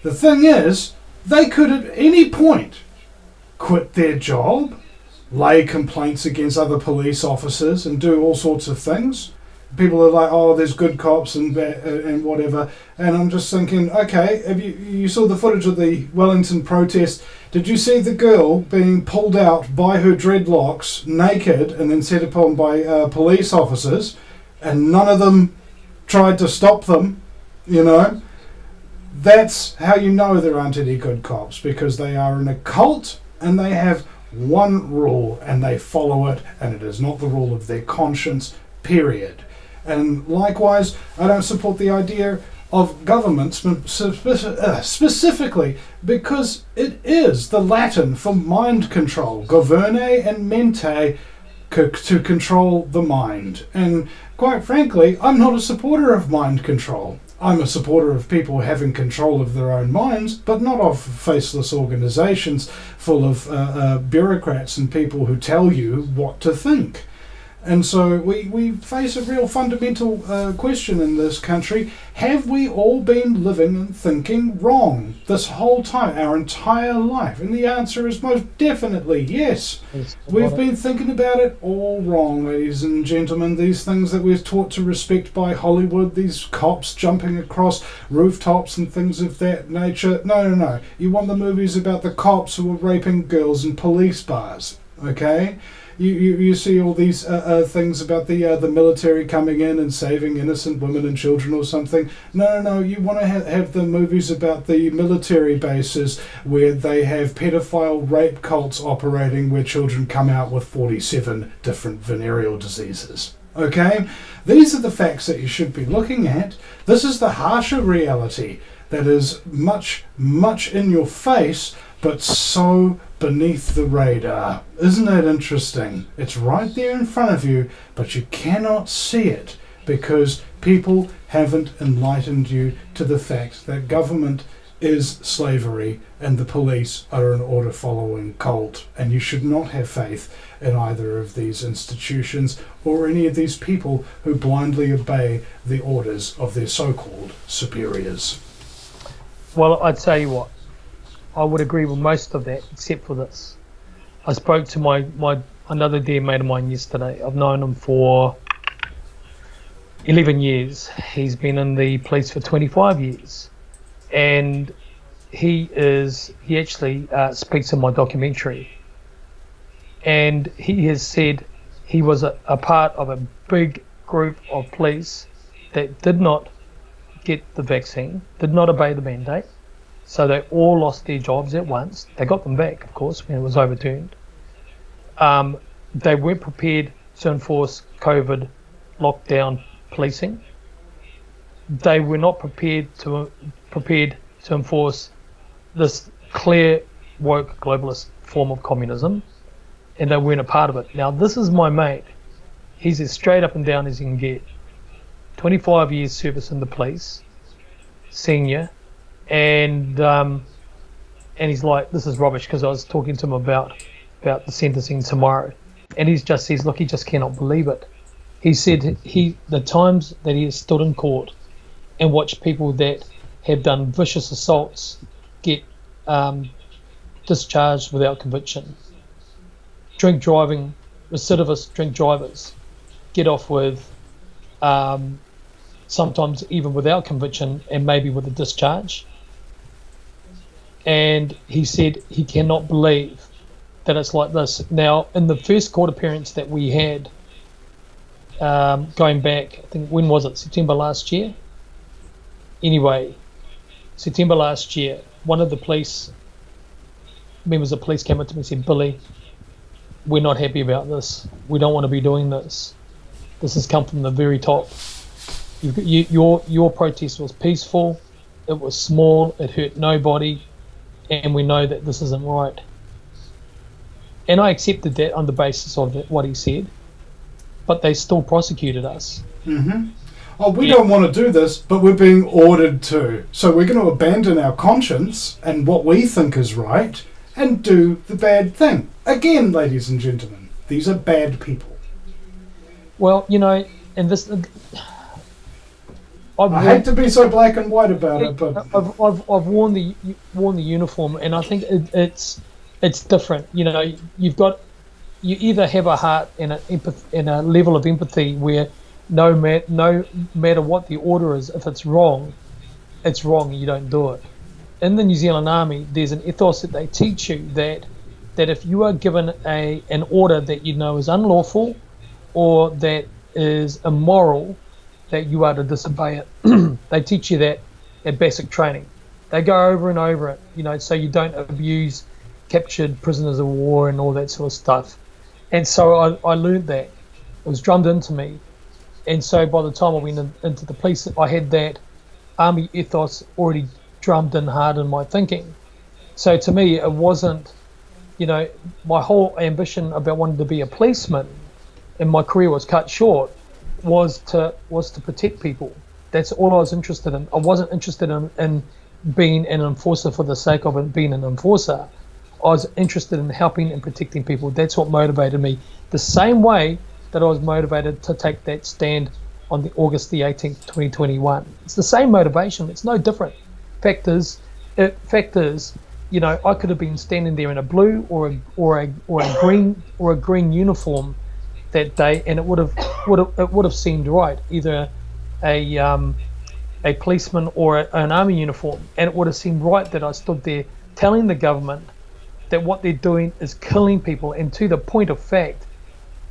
The thing is, they could at any point quit their job, lay complaints against other police officers, and do all sorts of things. People are like, oh, there's good cops and whatever. And I'm just thinking, okay, have you saw the footage of the Wellington protest? Did you see the girl being pulled out by her dreadlocks, naked, and then set upon by police officers? And none of them tried to stop them, you know? That's how you know there aren't any good cops, because they are in a cult and they have one rule and they follow it, and it is not the rule of their conscience, period. And likewise, I don't support the idea of government specifically, because it is the Latin for mind control, governe and mente, to control the mind. And quite frankly, I'm not a supporter of mind control. I'm a supporter of people having control of their own minds, but not of faceless organizations full of bureaucrats and people who tell you what to think. And so we face a real fundamental question in this country. Have we all been living and thinking wrong this whole time, our entire life? And the answer is most definitely yes. We've been thinking about it all wrong, ladies and gentlemen. These things that we're taught to respect by Hollywood, these cops jumping across rooftops and things of that nature. No. You want the movies about the cops who are raping girls in police bars, okay? You see all these things about the military coming in and saving innocent women and children or something. No. You want to have the movies about the military bases where they have pedophile rape cults operating, where children come out with 47 different venereal diseases. Okay? These are the facts that you should be looking at. This is the harsher reality that is much, much in your face, but so beneath the radar. Isn't that interesting? It's right there in front of you, but you cannot see it because people haven't enlightened you to the fact that government is slavery and the police are an order-following cult, and you should not have faith in either of these institutions or any of these people who blindly obey the orders of their so-called superiors. Well, I'd tell you what, I would agree with most of that, except for this. I spoke to my another dear mate of mine yesterday. I've known him for 11 years. He's been in the police for 25 years. And he actually speaks in my documentary. And he has said he was a part of a big group of police that did not get the vaccine, did not obey the mandate. So they all lost their jobs at once. They got them back, of course, when it was overturned. They weren't prepared to enforce COVID lockdown policing. They were not prepared to enforce this clear, woke, globalist form of communism, and they weren't a part of it. Now, this is my mate. He's as straight up and down as you can get. 25 years service in the police, senior. And he's like, this is rubbish, because I was talking to him about the sentencing tomorrow, and he just says, look, he just cannot believe it. He said the times that he has stood in court and watched people that have done vicious assaults get discharged without conviction. Drink driving, recidivist drink drivers get off with sometimes even without conviction and maybe with a discharge. And he said he cannot believe that it's like this. Now, in the first court appearance that we had, going back, I think, when was it? September last year? Anyway, September last year, one of the police members of police came up to me and said, Billy, we're not happy about this. We don't want to be doing this. This has come from the very top. Your protest was peaceful. It was small. It hurt nobody, and we know that this isn't right. And I accepted that on the basis of what he said, but they still prosecuted us. Mm-hmm. Oh, we don't want to do this, but we're being ordered to. So we're going to abandon our conscience and what we think is right and do the bad thing. Again, ladies and gentlemen, these are bad people. Well, and this... I hate to be so black and white about it, but I've worn the uniform, and I think it's different. You either have a heart and a level of empathy where no matter what the order is, if it's wrong, it's wrong, and you don't do it. In the New Zealand Army, there's an ethos that they teach you that if you are given an order that you know is unlawful or that is immoral, that you are to disobey it. They teach you that at basic training. They go over and over it, so you don't abuse captured prisoners of war and all that sort of stuff. And so I learned that. It was drummed into me. And so by the time I went into the police, I had that army ethos already drummed in hard in my thinking. So to me, it wasn't, my whole ambition about wanting to be a policeman, and my career was cut short, was to protect people. That's all I was interested in. I wasn't interested in being an enforcer for the sake of it being an enforcer. I was interested in helping and protecting people. That's what motivated me. The same way that I was motivated to take that stand on the August the 18th, 2021. It's the same motivation. It's no different. Fact is, I could have been standing there in a blue or a green uniform that day, and it would have seemed right, either a policeman or an army uniform, and it would have seemed right that I stood there telling the government that what they're doing is killing people, and to the point of fact,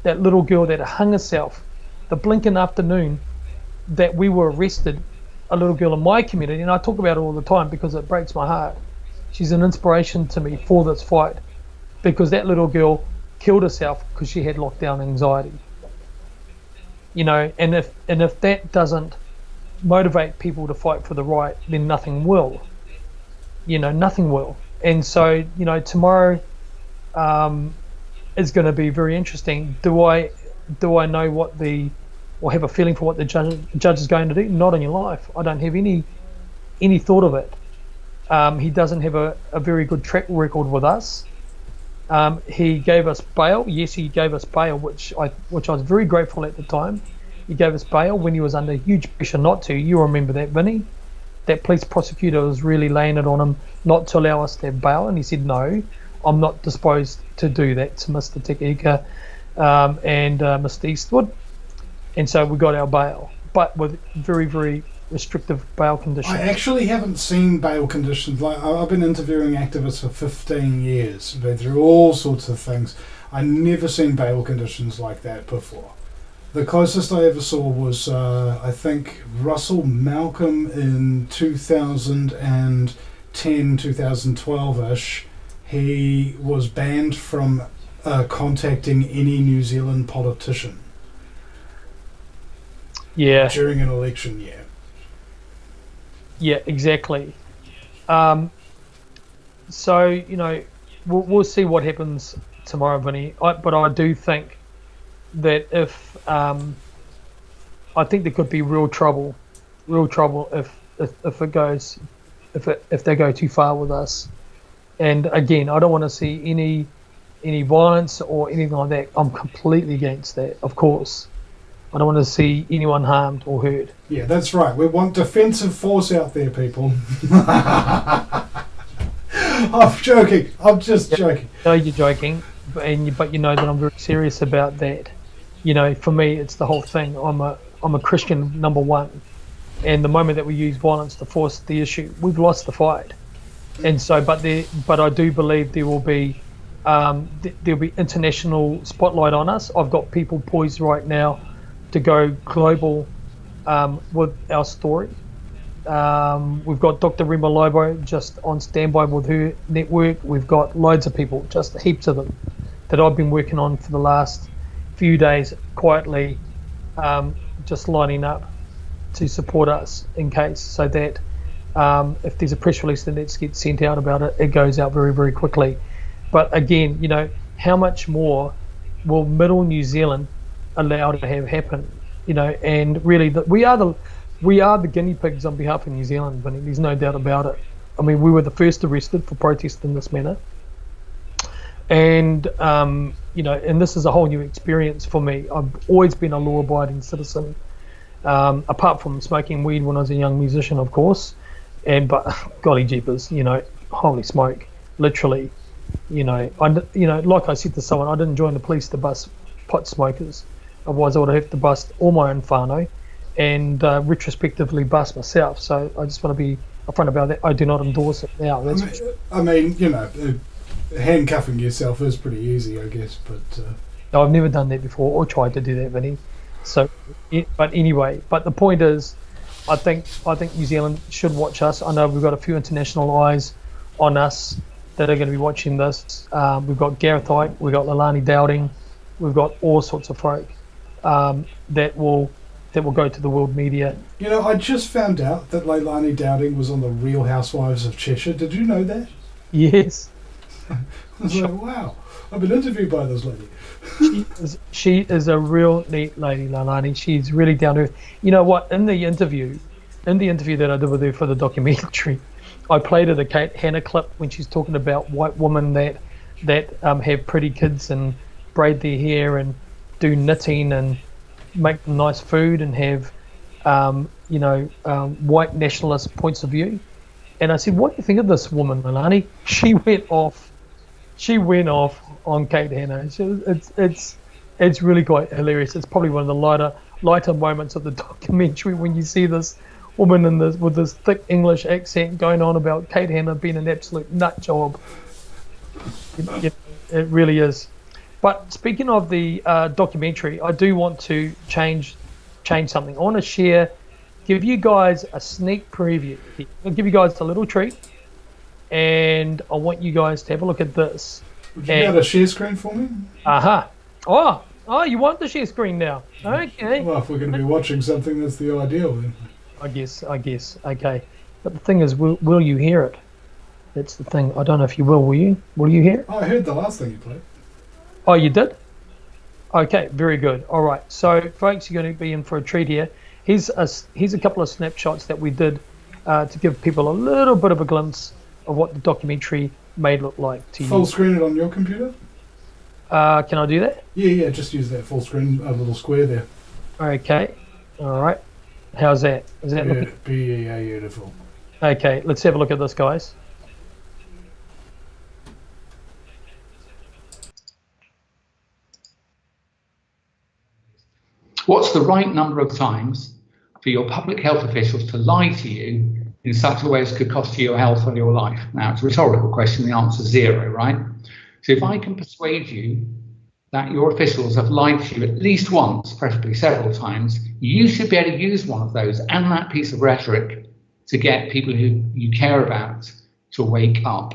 that little girl that hung herself, the blinking afternoon that we were arrested, a little girl in my community, and I talk about it all the time because it breaks my heart. She's an inspiration to me for this fight, because that little girl killed herself because she had lockdown anxiety. And if that doesn't motivate people to fight for the right, then nothing will. Nothing will. And so, tomorrow is going to be very interesting. Do I know or have a feeling for what the judge is going to do? Not in your life. I don't have any thought of it. He doesn't have a very good track record with us. He gave us bail. Yes, he gave us bail, which I was very grateful at the time. He gave us bail when he was under huge pressure not to. You remember that, Vinny? That police prosecutor was really laying it on him not to allow us to have bail, and he said, no, I'm not disposed to do that to Mr. Tekika and Mr. Eastwood. And so we got our bail, but with very, very restrictive bail conditions. I actually haven't seen bail conditions. Like, I've been interviewing activists for 15 years, been through all sorts of things. I've never seen bail conditions like that before. The closest I ever saw was, I think, Russell Malcolm in 2010, 2012-ish. He was banned from contacting any New Zealand politician. Yeah. During an election year. Yeah, exactly. So, we'll see what happens tomorrow, Vinny. But I do think that if I think there could be real trouble if they go too far with us. And again, I don't want to see any violence or anything like that. I'm completely against that, of course. I don't want to see anyone harmed or hurt. Yeah, that's right. We want defensive force out there, people. I'm joking. I'm just joking. No, you're joking, but you know that I'm very serious about that. For me, it's the whole thing. I'm a Christian, number one, and the moment that we use violence to force the issue, we've lost the fight. And so, but I do believe there will be there'll be international spotlight on us. I've got people poised right now to go global with our story. We've got Dr. Rima Lobo just on standby with her network. We've got loads of people, just heaps of them, that I've been working on for the last few days quietly, just lining up to support us in case, so that If there's a press release that gets sent out about it, it goes out very, very quickly. But again, how much more will Middle New Zealand allow to have happen? And really, we are the guinea pigs on behalf of New Zealand, Vinny. There's no doubt about it. I mean, we were the first arrested for protest in this manner, and and this is a whole new experience for me. I've always been a law-abiding citizen, apart from smoking weed when I was a young musician, of course. But golly jeepers, holy smoke, literally, like I said to someone, I didn't join the police to bust pot smokers. Otherwise, I would have to bust all my own whānau and retrospectively bust myself. So I just want to be upfront about that. I do not endorse it now. I mean, handcuffing yourself is pretty easy, I guess. But no, I've never done that before or tried to do that, Vinny. So, but anyway, the point is, I think New Zealand should watch us. I know we've got a few international eyes on us that are going to be watching this. We've got Gareth Ike, we've got Leilani Dowding, we've got all sorts of folk that will go to the world media. I just found out that Leilani Dowding was on the Real Housewives of Cheshire. Did you know that? Yes. I was like, wow, I've been interviewed by this lady. She is a real neat lady, Leilani. She's really down to earth. You know what? In the interview that I did with her for the documentary, I played her the Kate Hannah clip when she's talking about white women that have pretty kids and braid their hair and do knitting and make nice food and have white nationalist points of view. And I said, what do you think of this woman, Leilani? She went off on Kate Hannah. It's really quite hilarious. It's probably one of the lighter moments of the documentary when you see this woman with this thick English accent going on about Kate Hannah being an absolute nut job. It really is. But speaking of the documentary, I do want to change something. I want to give you guys a sneak preview. I'll give you guys a little treat, and I want you guys to have a look at this. Would you be able to share screen for me? Oh, you want the share screen now? Okay. Well, if we're going to be watching something, that's the ideal then. I guess. Okay. But the thing is, will you hear it? That's the thing. I don't know if you will. Will you? Will you hear it? I heard the last thing you played. Oh, you did? Okay, very good. All right. So, folks, you're going to be in for a treat here. Here's a couple of snapshots that we did to give people a little bit of a glimpse of what the documentary may look like to you. Full screen it on your computer? Can I do that? Yeah, just use that full screen, a little square there. Okay. All right. How's that? Is that looking? Beautiful. Okay, let's have a look at this, guys. What's the right number of times for your public health officials to lie to you in such a way as could cost you your health or your life? Now, it's a rhetorical question. The answer is 0, right? So if I can persuade you that your officials have lied to you at least once, preferably several times, you should be able to use one of those and that piece of rhetoric to get people who you care about to wake up.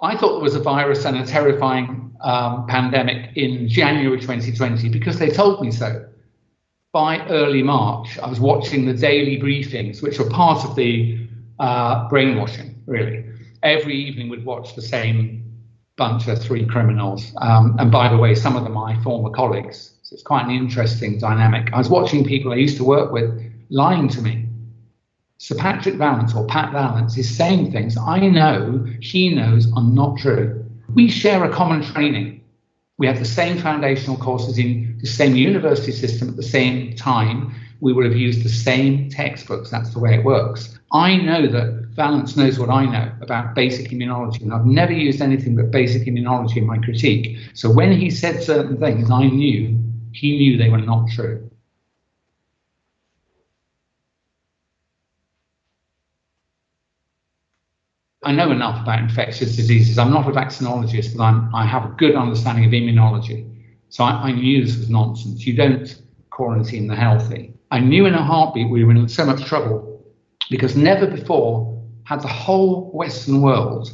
I thought there was a virus and a terrifying pandemic in January 2020 because they told me so. By early March, I was watching the daily briefings, which were part of the brainwashing, really. Every evening we'd watch the same bunch of 3 criminals. And by the way, some of them are my former colleagues. So it's quite an interesting dynamic. I was watching people I used to work with lying to me. Sir Patrick Vallance, or Pat Vallance, is saying things I know he knows are not true. We share a common training. We have the same foundational courses in the same university system at the same time. We would have used the same textbooks. That's the way it works. I know that Vallance knows what I know about basic immunology, and I've never used anything but basic immunology in my critique. So when he said certain things, I knew he knew they were not true. I know enough about infectious diseases. I'm not a vaccinologist, but I have a good understanding of immunology. So I knew this was nonsense. You don't quarantine the healthy. I knew in a heartbeat we were in so much trouble because never before had the whole Western world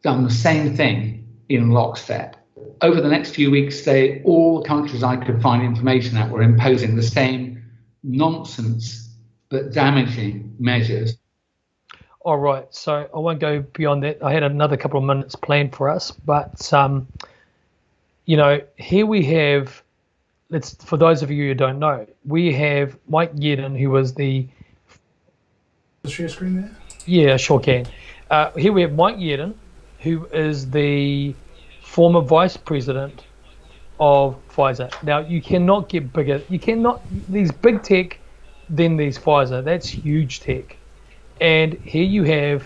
done the same thing in lockstep. over the next few weeks, all the countries I could find information at were imposing the same nonsense but damaging measures. All right, so I won't go beyond that. I had another couple of minutes planned for us, but here we have. For those of you who don't know, we have Mike Yeadon, who was the share screen there. Yeah, sure can. Here we have Mike Yeadon, who is the former vice president of Pfizer. Now, you cannot get bigger. You cannot, these big tech, then these Pfizer. That's huge tech. And here you have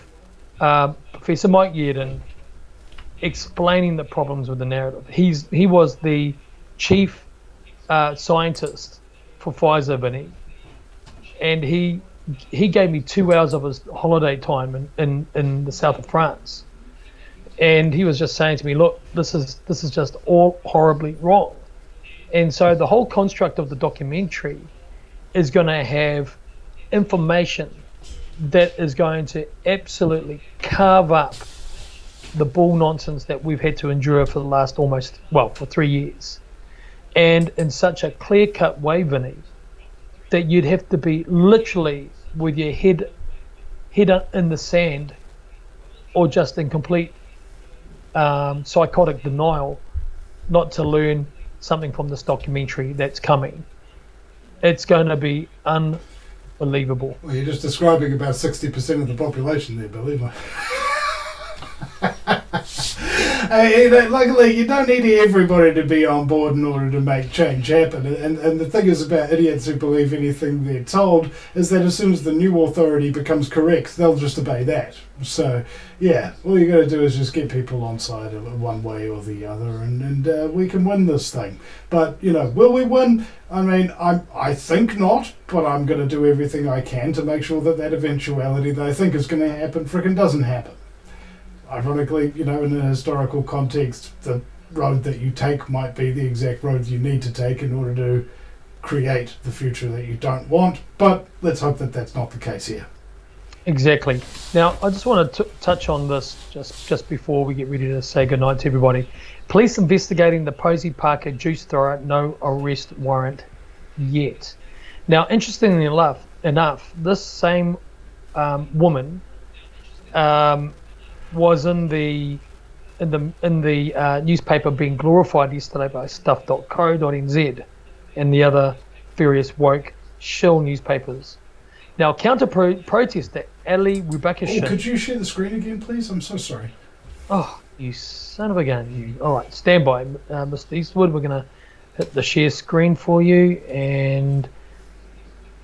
Professor Mike Yeadon explaining the problems with the narrative. He was the chief scientist for Pfizer, Vinny, and he gave me 2 hours of his holiday time in the south of France, and he was just saying to me, look, this is just all horribly wrong. And so the whole construct of the documentary is going to have information that is going to absolutely carve up the bull nonsense that we've had to endure for the last for 3 years, and in such a clear-cut way, Vinny, that you'd have to be literally with your head in the sand, or just in complete psychotic denial, not to learn something from this documentary that's coming. It's going to be unbelievable. Well, you're just describing about 60% of the population there, believe me. Luckily, you don't need everybody to be on board in order to make change happen. And the thing is about idiots who believe anything they're told is that as soon as the new authority becomes correct, they'll just obey that. So, yeah, all you got to do is just get people on side one way or the other, and we can win this thing. But, will we win? I mean, I think not, but I'm going to do everything I can to make sure that eventuality that I think is going to happen frickin' doesn't happen. Ironically, in a historical context, the road that you take might be the exact road you need to take in order to create the future that you don't want, but let's hope that that's not the case here. Exactly. Now, I just want to touch on this just before we get ready to say goodnight to everybody. Police investigating the Posey Parker juice thrower, no arrest warrant yet. Now, interestingly enough, this same woman was in the newspaper being glorified yesterday by stuff.co.nz and the other various woke shill newspapers. Now, counter-protester Ali Rubakishin... Oh, could you share the screen again, please? I'm so sorry. Oh, you son of a gun, you. All right, stand by, Mr. Eastwood. We're going to hit the share screen for you, and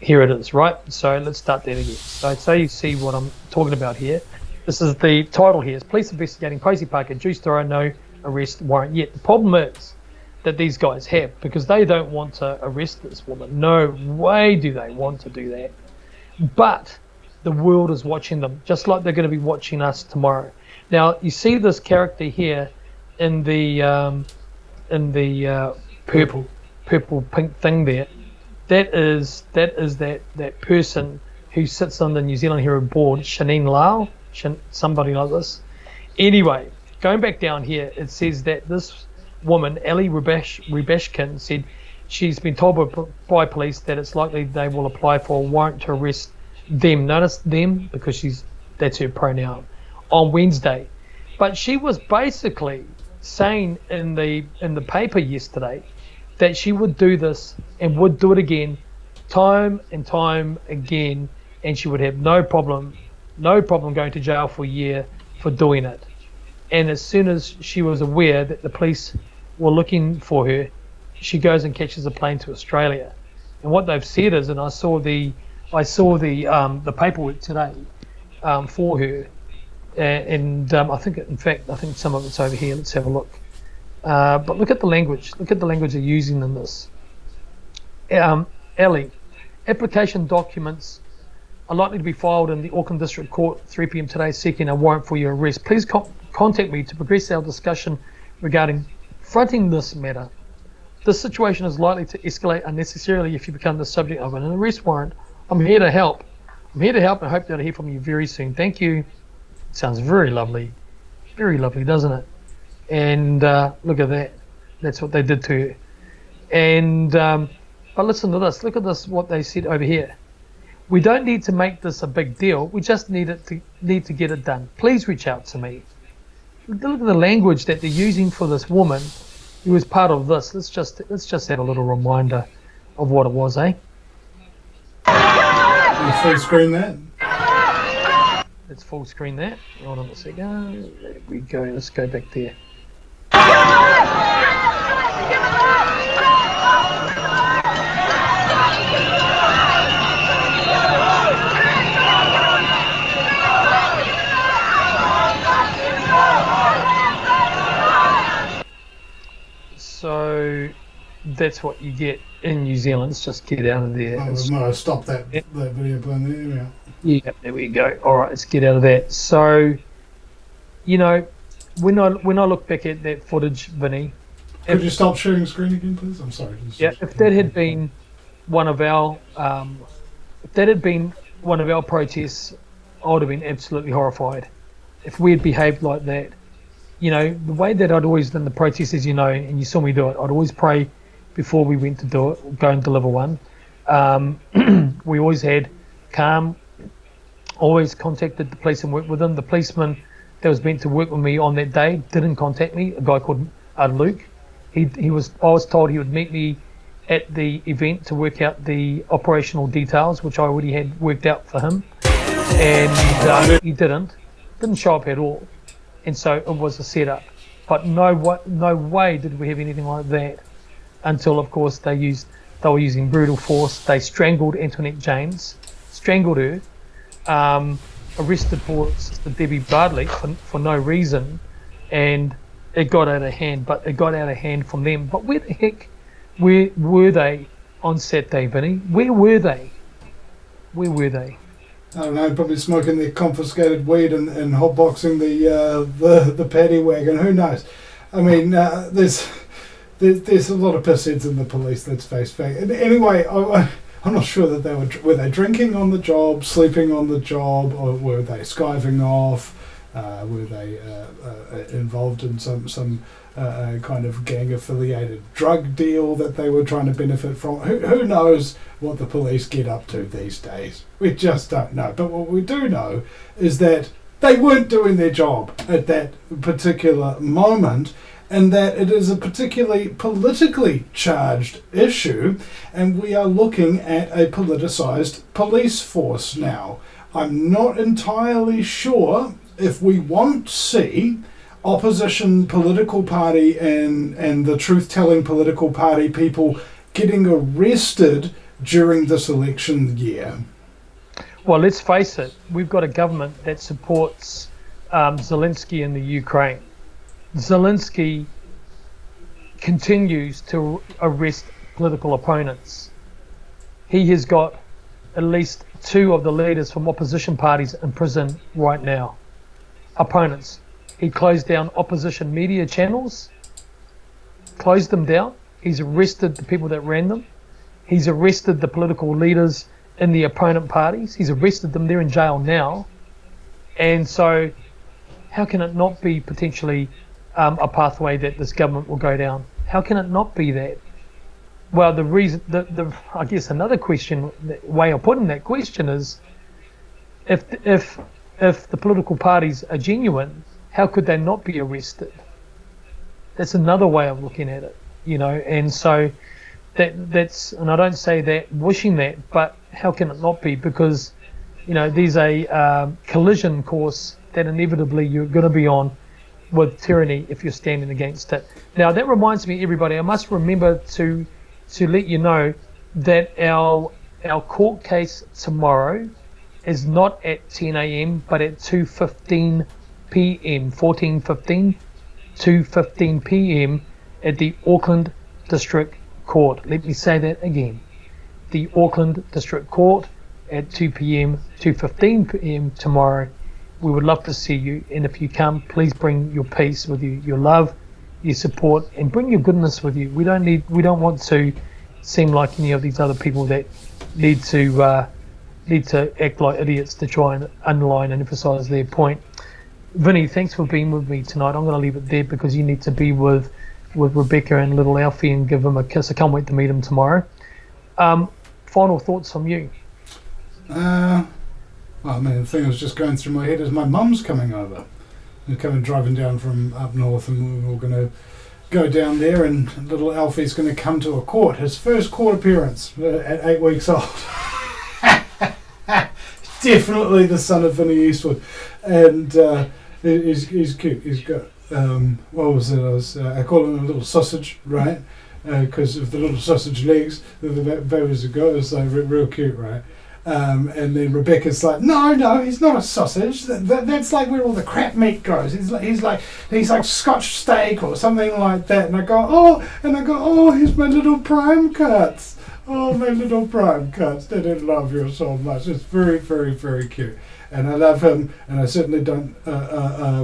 here it is, right? So let's start that again. So you see what I'm talking about here. This is the title here. It's police investigating Posey Parker juice thrower, no arrest warrant yet. The problem is that these guys have, because they don't want to arrest this woman. No way do they want to do that. But the world is watching them, just like they're going to be watching us tomorrow. Now, you see this character here in the purple pink thing there. That is that person who sits on the New Zealand Herald board, Shanine Lau, somebody like this. Anyway, going back down here, it says that this woman, Ali Rubashkin, said she's been told by police that it's likely they will apply for a warrant to arrest them. Notice them, because that's her pronoun, on Wednesday. But she was basically saying in the paper yesterday that she would do this and would do it again, time and time again, and she would have no problem going to jail for a year for doing it. And as soon as she was aware that the police were looking for her, she goes and catches a plane to Australia. And what they've said is, and I saw the paperwork today for her, and I think some of it's over here. Let's have a look. But look at the language. Look at the language they're using in this. Ellie, application documents are likely to be filed in the Auckland District Court 3 p.m. today, seeking a warrant for your arrest. Please contact me to progress our discussion regarding fronting this matter. This situation is likely to escalate unnecessarily if you become the subject of an arrest warrant. I'm here to help. And I hope to hear from you very soon. Thank you. Sounds very lovely. Very lovely, doesn't it? And look at that. That's what they did to her. And but listen to this. Look at this. What they said over here. We don't need to make this a big deal. We just need to get it done. Please reach out to me. Look at the language that they're using for this woman who was part of this. Let's just have a little reminder of what it was, eh? You full screen that? Let's full screen that. Hold on a second. There we go. Let's go back there. So that's what you get in New Zealand. Let's just get out of there. No, stop that video playing there. Yeah, there we go. All right, let's get out of that. So, you know, when I look back at that footage, Vinny. Could you stop sharing screen again, please? I'm sorry. If that had been one of our protests, I would have been absolutely horrified. If we had behaved like that. You know, the way that I'd always done the protests, as you know, and you saw me do it, I'd always pray before we went to do it, go and deliver one. We always had calm, always contacted the police and worked with them. The policeman that was meant to work with me on that day didn't contact me, a guy called Luke. I was told he would meet me at the event to work out the operational details, which I already had worked out for him. And he didn't show up at all. And so it was a setup, but no way did we have anything like that until, of course, they were using brutal force. They strangled Antoinette James, strangled her, arrested poor Sister Debbie Bardley for no reason, and it got out of hand. But it got out of hand from them. But where the heck were they on Saturday, Vinny? Where were they? I don't know, probably smoking their confiscated weed and hotboxing the paddy wagon. Who knows? I mean, there's a lot of pissheads in the police. Let's face fact. And anyway, I'm not sure that were they drinking on the job, sleeping on the job, or were they skiving off? Were they involved in some kind of gang-affiliated drug deal that they were trying to benefit from? Who knows what the police get up to these days? We just don't know. But what we do know is that they weren't doing their job at that particular moment, and that it is a particularly politically charged issue, and we are looking at a politicized police force now. I'm not entirely sure if we won't see opposition political party and the truth-telling political party people getting arrested during this election year. Well, let's face it, we've got a government that supports Zelensky in the Ukraine. Zelensky continues to arrest political opponents. He has got at least 2 of the leaders from opposition parties in prison right now. Opponents. He closed down opposition media channels, closed them down. He's arrested the people that ran them. He's arrested the political leaders in the opponent parties. He's arrested them. They're in jail now. And so how can it not be potentially a pathway that this government will go down? How can it not be that? Well, the reason, I guess another question, the way of putting that question is, if the political parties are genuine, how could they not be arrested? That's another way of looking at it, you know. And so that's, and I don't say that wishing that, but how can it not be? Because, you know, there's a collision course that inevitably you're going to be on with tyranny if you're standing against it. Now that reminds me, everybody, I must remember to let you know that our court case tomorrow is not at 10 a.m. but at 2:15 p.m. 14:15, 2:15 p.m. at the Auckland District Court. Let me say that again. The Auckland District Court at 2 p.m. 2:15 p.m. tomorrow. We would love to see you, and if you come, please bring your peace with you, your love, your support, and bring your goodness with you. We don't want to seem like any of these other people that need to act like idiots to try and underline and emphasise their point. Vinny, thanks for being with me tonight. I'm going to leave it there because you need to be with Rebecca and little Alfie and give him a kiss. I can't wait to meet him tomorrow. Final thoughts from you? Well, I mean, the thing that was just going through my head is my mum's coming over. We're driving down from up north, and we're going to go down there, and little Alfie's going to come to a court. His first court appearance at 8 weeks old. Definitely the son of Vinny Eastwood, and he's cute. He's got what was it? I call him a little sausage, right? Because of the little sausage legs, the babies have got. It's like real cute, right? And then Rebecca's like, no, he's not a sausage. That's like where all the crap meat goes. He's like Scotch steak or something like that. And I go, oh, here's my little prime cuts. Oh, my little prime cuts. They didn't love you so much. It's very, very, very cute. And I love him, and I certainly don't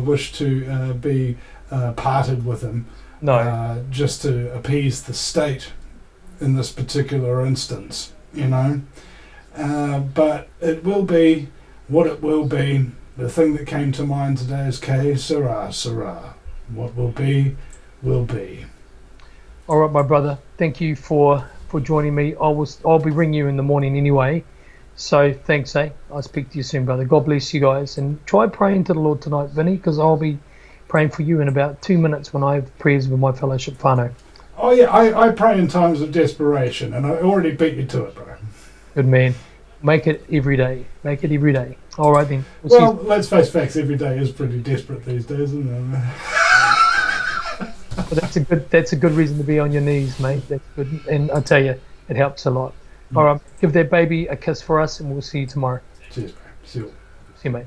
wish to be parted with him. No. Just to appease the state in this particular instance, you know. But it will be what it will be. The thing that came to mind today is que sera, sera. What will be, will be. All right, my brother. Thank you for joining me. I'll be ringing you in the morning anyway. So thanks, I'll speak to you soon, brother. God bless you guys. And try praying to the Lord tonight, Vinny, because I'll be praying for you in about 2 minutes when I have prayers with my fellowship whānau. Oh, yeah, I pray in times of desperation, and I already beat you to it, bro. Good man. Make it every day. Make it every day. All right, then. Well, let's face facts. Every day is pretty desperate these days, isn't it? Well, that's a good reason to be on your knees, mate. That's good. And I tell you, it helps a lot. All right, give that baby a kiss for us, and we'll see you tomorrow. Cheers, bro. See you. See you, mate.